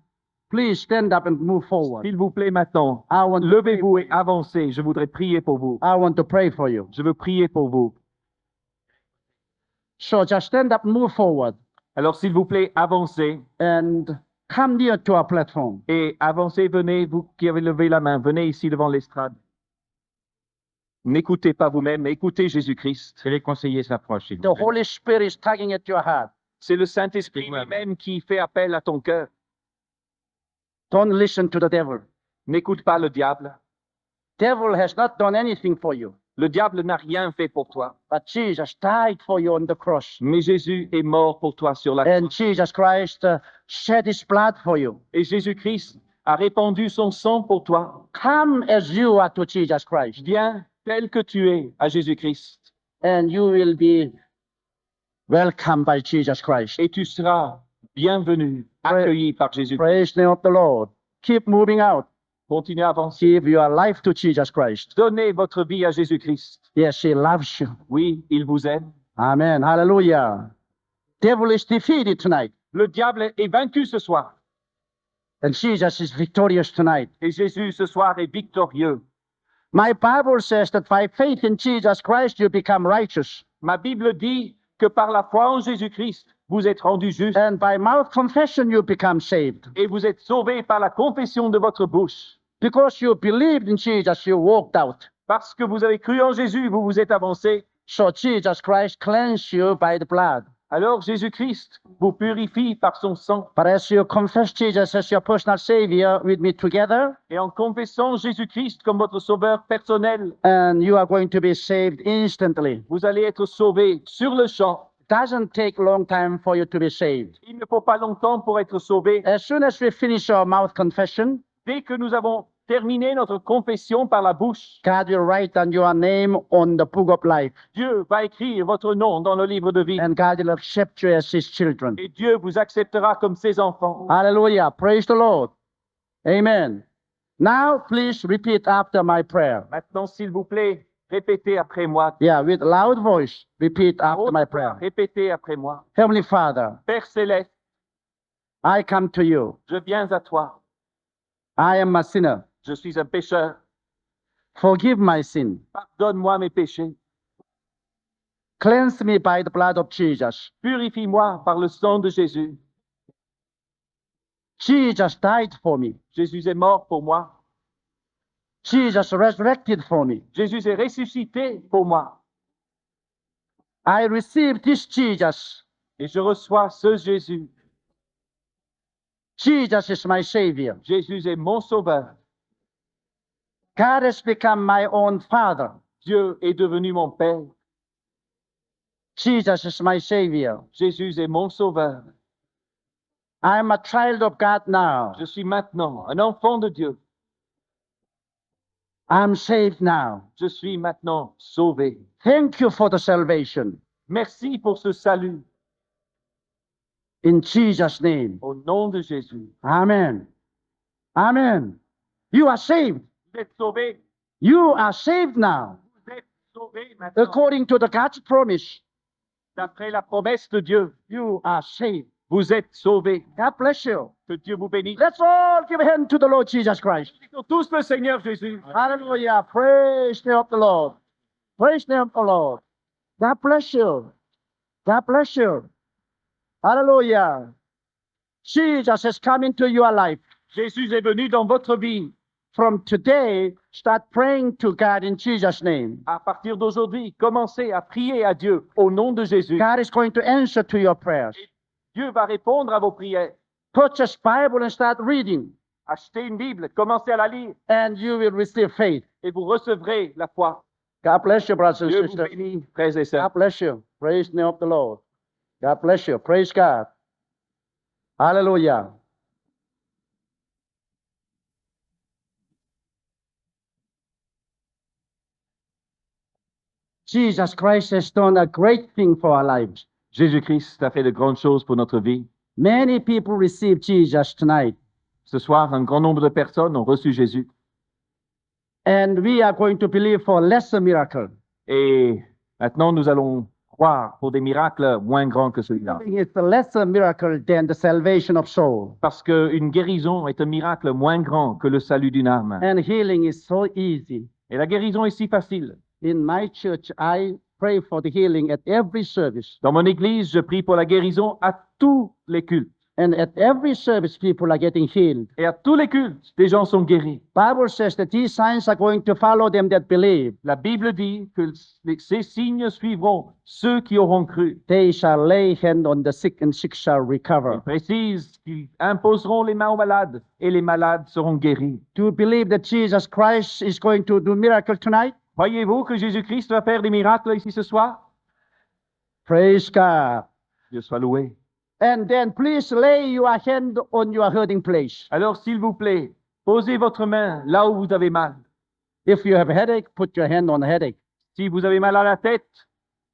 please stand up and move forward. s'il vous plaît maintenant, I want to levez-vous et avancez. Je voudrais prier pour vous. I want to pray for you. Je veux prier pour vous. So just stand up, move forward, Alors, s'il vous plaît, avancez. and come near to our platform. Et avancez, venez, vous qui avez levé la main, venez ici devant l'estrade. N'écoutez pas vous-même, mais écoutez Jésus-Christ. Que les conseillers s'approchent, s'il The vous plaît. Holy Spirit is tugging at your heart. C'est le Saint-Esprit lui-même qui fait appel à ton cœur. Don't listen to the devil. N'écoute pas le diable. Devil has not done anything for you, Le diable n'a rien fait pour toi. but Jesus died for you on the cross. Mais Jésus est mort pour toi sur la croix. And Jesus Christ shed his blood for you. Et Jésus-Christ a répandu son sang pour toi. Come as you are to Jesus Christ, Viens tel que tu es à Jésus-Christ. and you will be welcomed by Jesus Christ. Et tu seras bienvenu, accueilli par Jésus. Praise the name of the Lord. Keep moving out. Continuez à avancer. Give your life to Jesus Christ. Donnez votre vie à Jésus-Christ. Yes, he loves you. Oui, il vous aime. Amen. Hallelujah. Devil is defeated tonight, Le diable est vaincu ce soir. and Jesus is victorious tonight. Et Jésus ce soir est victorieux. My Bible says that by faith in Jesus Christ you become righteous, Ma Bible dit que par la foi en Jésus-Christ, vous êtes rendu juste and by mouth confession you become saved. et vous êtes sauvé par la confession de votre bouche. Because you believed in Jesus, you walked out. Parce que vous avez cru en Jésus, vous vous êtes avancé. So Jesus Christ cleansed you by the blood. Alors Jésus-Christ vous purifie par son sang. But as you confess Jesus as your personal Savior with me together, Et en confessant Jésus-Christ comme votre sauveur personnel, and you are going to be saved instantly. vous allez être sauvé sur le champ. It doesn't take long time for you to be saved. Il ne faut pas longtemps pour être sauvé. As soon as we finish our mouth confession, Dès que nous avons terminé notre confession par la bouche, God will write down your name on the book of life, Dieu va écrire votre nom dans le livre de vie. and God will accept you as His children. Et Dieu vous acceptera comme ses enfants. Hallelujah. Praise the Lord. Amen. Now, please repeat after my prayer. Maintenant, s'il vous plaît, répétez après moi. Yeah, with loud voice, repeat after my prayer. Répétez après moi. Heavenly Father, Père céleste, I come to you. je viens à toi. I am a sinner. Je suis un pécheur. Forgive my sin. Pardonne-moi mes péchés. Cleanse me by the blood of Jesus. Purifie-moi par le sang de Jésus. Jesus died for me. Jésus est mort pour moi. Jesus resurrected for me. Jésus est ressuscité pour moi. I receive this Jesus. Et je reçois ce Jésus. Jesus is my Savior. Jésus est mon sauveur. God has become my own Father. Dieu est devenu mon Père. Jesus is my Savior. Jésus est mon sauveur. I am a child of God now. Je suis maintenant un enfant de Dieu. I'm saved now. Je suis maintenant sauvé. Thank you for the salvation. Merci pour ce salut. In Jesus' name. Au nom de Jésus. Amen. Amen. You are saved. Vous êtes sauvés. You are saved now. Vous êtes sauvés maintenant. According to the God's promise, D'après la promesse de Dieu, you are saved. vous êtes sauvés. God bless you. Que Dieu vous bénisse. Let's all give a hand to the Lord Jesus Christ. Bénissons tous le Seigneur Jésus. Hallelujah. Praise the name of the Lord. Praise the name of the Lord. God bless you. God bless you. Hallelujah. Jesus has come into your life. Jésus est venu dans votre vie. From today, start praying to God in Jesus' name. À partir d'aujourd'hui, commencez à prier à Dieu au nom de Jésus. God is going to answer to your prayers. Dieu va répondre à vos prières. Purchase Bible and start reading, Achetez une Bible, commencez à la lire and you will receive faith. et vous recevrez la foi. God bless you, brothers and Dieu vous sisters. bénit, frères et sœurs. God bless you. Praise the name of the Lord. God bless you. Praise God. Hallelujah. Jesus Christ has done a great thing for our lives. Jésus-Christ a fait de grandes choses pour notre vie. Many people receive Jesus tonight, Ce soir, un grand nombre de personnes ont reçu Jésus. and we are going to believe for lesser miracle. Et maintenant, nous allons croire pour des miracles moins grands que celui-là. It's a lesser miracle than the salvation of soul. Parce qu'une guérison est un miracle moins grand que le salut d'une âme. And healing is so easy. Et la guérison est si facile. In my church, I pray for the healing at every service. Dans mon église, je prie pour la guérison à tous les cultes. And at every service, people are getting healed. Et à tous les cultes, des gens sont guéris. Bible says that these signs are going to follow them that believe. La Bible dit que ces signes suivront ceux qui auront cru. They shall lay hand on the sick, and sick shall Il recover. précise qu'ils imposeront les mains aux malades et les malades seront guéris. Do you believe that Jesus Christ is going to do miracle tonight? Croyez-vous que Jésus-Christ va faire des miracles ici ce soir? Praise God. Dieu soit loué. And then please lay your hand on your hurting place. Alors, s'il vous plaît, posez votre main là où vous avez mal. If you have a headache, put your hand on the headache. Si vous avez mal à la tête,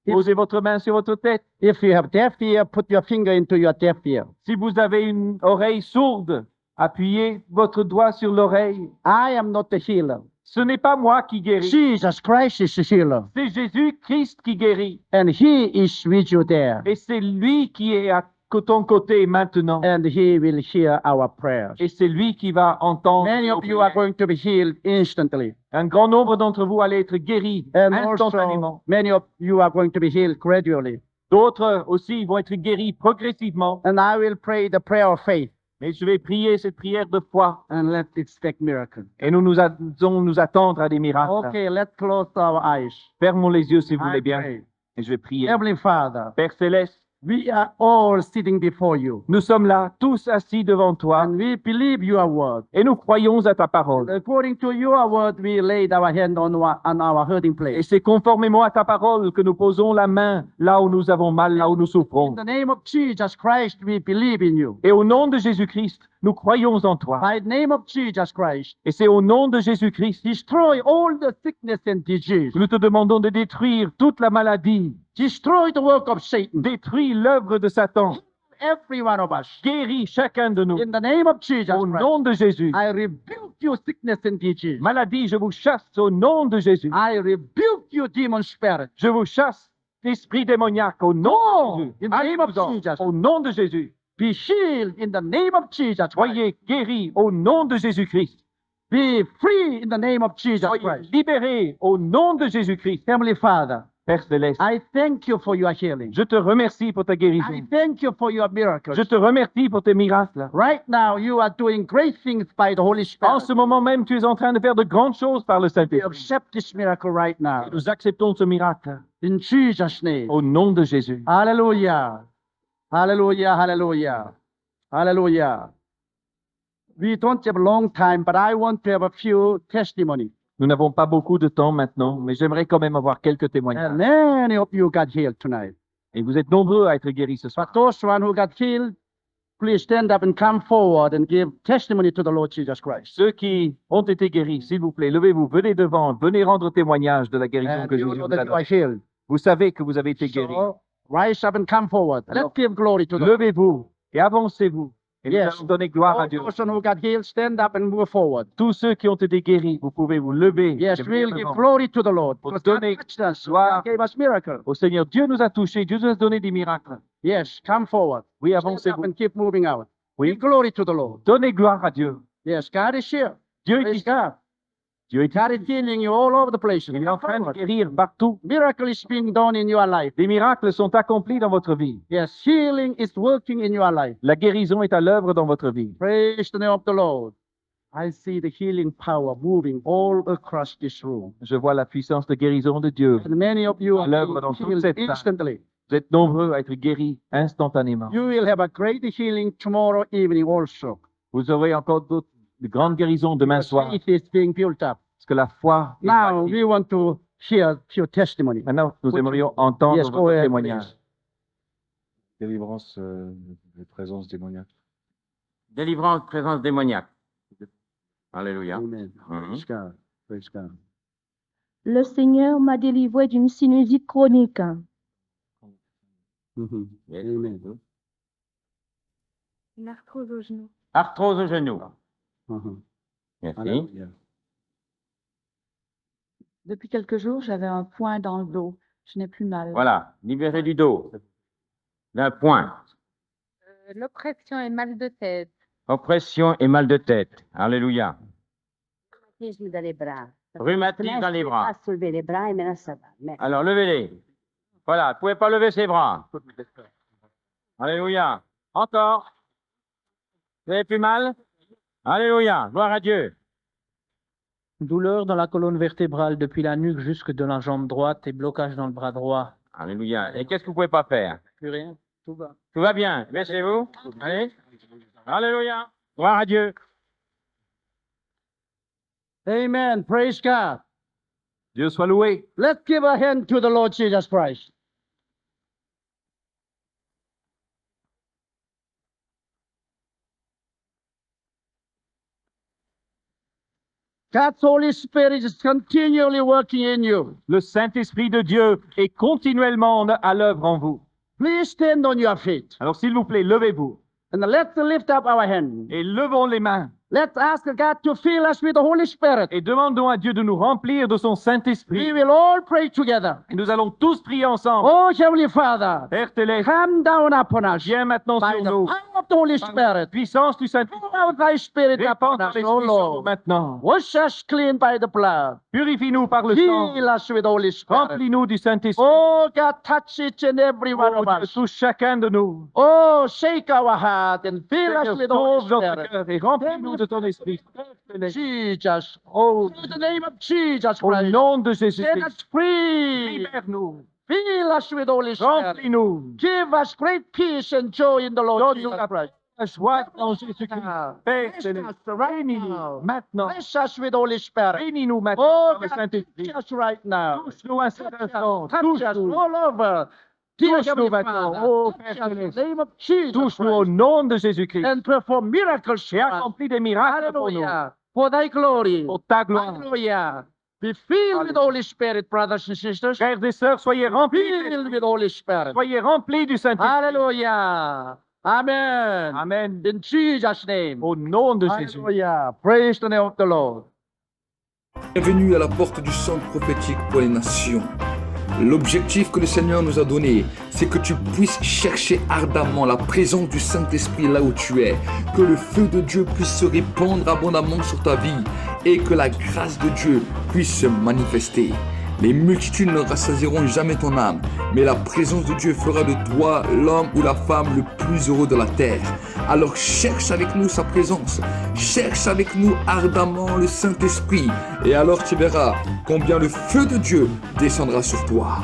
posez votre main sur votre tête. If you have deaf ear, put your finger into your deaf ear. Si vous avez une oreille sourde, appuyez votre doigt sur l'oreille. I am not the healer. Ce n'est pas moi qui guéris, Jesus Christ is the healer. c'est Jésus-Christ qui guérit. And he is with you there. Et c'est lui qui est à ton côté maintenant. And he will hear our prayers. Et c'est lui qui va entendre. Many nos of you are prières. going to be healed instantly. Un grand nombre d'entre vous allez être guéris And instantanément. also, many of you are going to be healed gradually. D'autres aussi vont être guéris progressivement. And I will pray the prayer of faith Mais je vais prier cette prière de foi. and let's expect miracle. Et nous allons nous attendre à des miracles. Okay, let's close our eyes. Fermons les yeux si vous I voulez bien. pray. Et je vais prier. Heavenly Father, Père Céleste, we are all sitting before you. nous sommes là, tous assis devant toi, And we believe your word. et nous croyons à ta parole. According to your word, we laid our hand on our hurting Et place. c'est conformément à ta parole que nous posons la main là où nous avons mal, là où nous In souffrons. the name of Jesus Christ, we believe in you. Et au nom de Jésus-Christ, nous croyons en toi. By the name of Jesus Christ, Et c'est au nom de Jésus-Christ destroy all the sickness and disease. que nous te demandons de détruire toute la maladie, Destroy the work of Satan. détruis l'œuvre de Satan, Every one of us. guéris chacun de nous. In the name of Jesus Au Christ, nom de Jésus. I rebuke you sickness and disease. Maladie, je vous chasse au nom de Jésus. I rebuke you demon spirit. Je vous chasse, esprit démoniaque, au nom de Jésus. In the name of Allez-vous-en, Jesus. au nom de Jésus. Be healed in the name of Jesus Christ. Soyez guéris au nom de Jésus-Christ. Be free in the name of Jesus Soyez Christ. libérés au nom de Jésus-Christ. Heavenly Father, Père Céleste, I thank you for your healing. je te remercie pour ta I guérison. thank you for your miracles. Je te remercie pour tes miracles. Right now, you are doing great things by the Holy En Spirit. ce moment même, tu es en train de faire de grandes choses par le We Saint-Esprit. accept this miracle right now. Nous acceptons ce miracle In Jesus' name. au nom de Jésus. Hallelujah. Hallelujah. Hallelujah. Hallelujah. We don't have a long time, but I want to have a few testimonies. Nous n'avons pas beaucoup de temps maintenant, mais j'aimerais quand même avoir quelques témoignages. And many of you got healed tonight. Et vous êtes nombreux à être guéris ce soir. But those one who got healed, please stand up and come forward and give testimony to the Lord Jesus Christ. Ceux qui ont été guéris, s'il vous plaît, levez-vous, venez devant, venez rendre témoignage de la guérison And que you Jésus know vous a that you are donnée. healed. Vous savez que vous avez été guéris. So, rise up and come forward. Alors, Let's give glory to the Lord. Levez-vous et avancez-vous. Et nous Yes. allons donner gloire à All Dieu. those who got healed, stand up and move forward. Tous ceux qui ont été guéris, vous pouvez vous lever. Yes, et venir we'll give devant. glory to the Lord. Pour Because God donner touched us. gloire God gave us miracle. Au Seigneur, Dieu nous a touchés, Dieu nous a donné des miracles. Yes, come forward. Oui, Stand up avancez-vous. and keep moving out. Oui, Give glory to the Lord. donnez gloire à Dieu. Yes, God is here. Dieu est Praise ici. God. Dieu est God is ici. healing you all over the place. Il est en Come train de forward. guérir partout. Miracle is being done in your life. Des miracles sont accomplis dans votre vie. Yes, healing is working in your life. La guérison est à l'œuvre dans votre vie. Praise the name of the Lord. I see the healing power moving all across this room. Je vois la puissance de guérison de Dieu. And many of you À are l'œuvre dans being toute cette healed salle. instantly. Vous êtes nombreux à être guéris instantanément. You will have a great healing tomorrow evening also. Vous aurez encore de grandes guérisons demain Your soir, faith is being built up. parce que la foi est Now bâtie. we want to hear your testimony. Maintenant, nous aimerions entendre Yes, go votre ahead, témoignage. please. Délivrance de présence démoniaque. Délivrance, présence démoniaque. Alléluia. Amen. Mhm. Praise God. Praise God. Le Seigneur m'a délivré d'une sinusite chronique. Mhm. Yes. Amen. Une arthrose au genou. Arthrose au genou. Mhm. Merci. Hallelujah. Depuis quelques jours, j'avais un point dans le dos. Je n'ai plus mal. Voilà, libéré du dos. D'un point. L'oppression et mal de tête. Oppression et mal de tête. Alléluia. Rhumatisme dans les bras. Rhumatisme dans les bras. Pas soulever les bras et maintenant ça va. Mais Alors, levez-les. Voilà, vous ne pouvez pas lever ses bras. Alléluia. Encore. Vous avez plus mal? Alléluia. Gloire à Dieu. Douleur dans la colonne vertébrale depuis la nuque jusque dans la jambe droite et blocage dans le bras droit. Alléluia. Et qu'est-ce que vous ne pouvez pas faire? Plus rien, tout va. Tout va bien. Baissez-vous. Allez. Alléluia. Gloire à Dieu. Amen. Praise God. Dieu soit loué. Let's give a hand to the Lord Jesus Christ. God's Holy Spirit is continually working in you. Le Saint-Esprit de Dieu est continuellement à l'œuvre en vous. Please stand on your feet Alors, s'il vous plaît, levez-vous and let's lift up our hands. et levons les mains Let's ask God to fill us with the Holy Spirit. et demandons à Dieu de nous remplir de son We Saint-Esprit. will all pray together. Et nous allons tous prier ensemble. Oh, Heavenly Father, Père céleste, come down upon us viens maintenant by sur the nous. power of the Holy Par la Spirit. puissance du Saint-Esprit, Pour out thy Spirit répands upon ton us, esprit oh sur nous Lord. maintenant. Wash us clean by the blood. Purifie-nous par le sang. Fill us with the Holy Spirit. Remplis-nous du Saint-Esprit. Oh, God, touch each and every one Oh of Dieu, us. touche chacun de nous. Oh, shake our heart and fill us Seigneur, with the Holy sauve notre Spirit. cœur et remplis-nous de ton esprit. Jesus. Oh, In the name of Jesus au Christ. nom de Set Jésus-Christ, us free. libère-nous. Fill us with the Holy Spirit. Remplis-nous. Give us great peace and joy in the Lord Donne-nous Jesus la Christ. La joie dans Jésus-Christ. Ah, Père bless céleste, us right bénis-nous now. maintenant. Bless us with the Holy Spirit. Bénis-nous Oh, maintenant, le God, Saint-Esprit. touch us right now. Touche-nous un seul instant. Touch us Touche-nous. all over. Dear Touche-nous Heavenly maintenant. Father, Oh, touch Père us in the céleste. name of Jesus Touche-nous au Christ nom de Jésus-Christ. and perform miracles Et for us. accomplis des miracles pour nous. Hallelujah. For thy glory. Pour ta gloire. Hallelujah. Be filled with the Holy Spirit, brothers and sisters. Frères et sœurs, soyez remplis. Filled with the Holy Spirit. Soyez remplis du Saint-Esprit. Hallelujah. Amen. Amen. In Jesus' name. Au nom de Jésus. Hallelujah. Praise the name of the Lord. Bienvenue à la porte du centre prophétique pour les nations. L'objectif que le Seigneur nous a donné, c'est que tu puisses chercher ardemment la présence du Saint-Esprit là où tu es, que le feu de Dieu puisse se répandre abondamment sur ta vie et que la grâce de Dieu puisse se manifester. Les multitudes ne rassasieront jamais ton âme, mais la présence de Dieu fera de toi l'homme ou la femme le plus heureux de la terre. Alors cherche avec nous sa présence, cherche avec nous ardemment le Saint-Esprit, et alors tu verras combien le feu de Dieu descendra sur toi.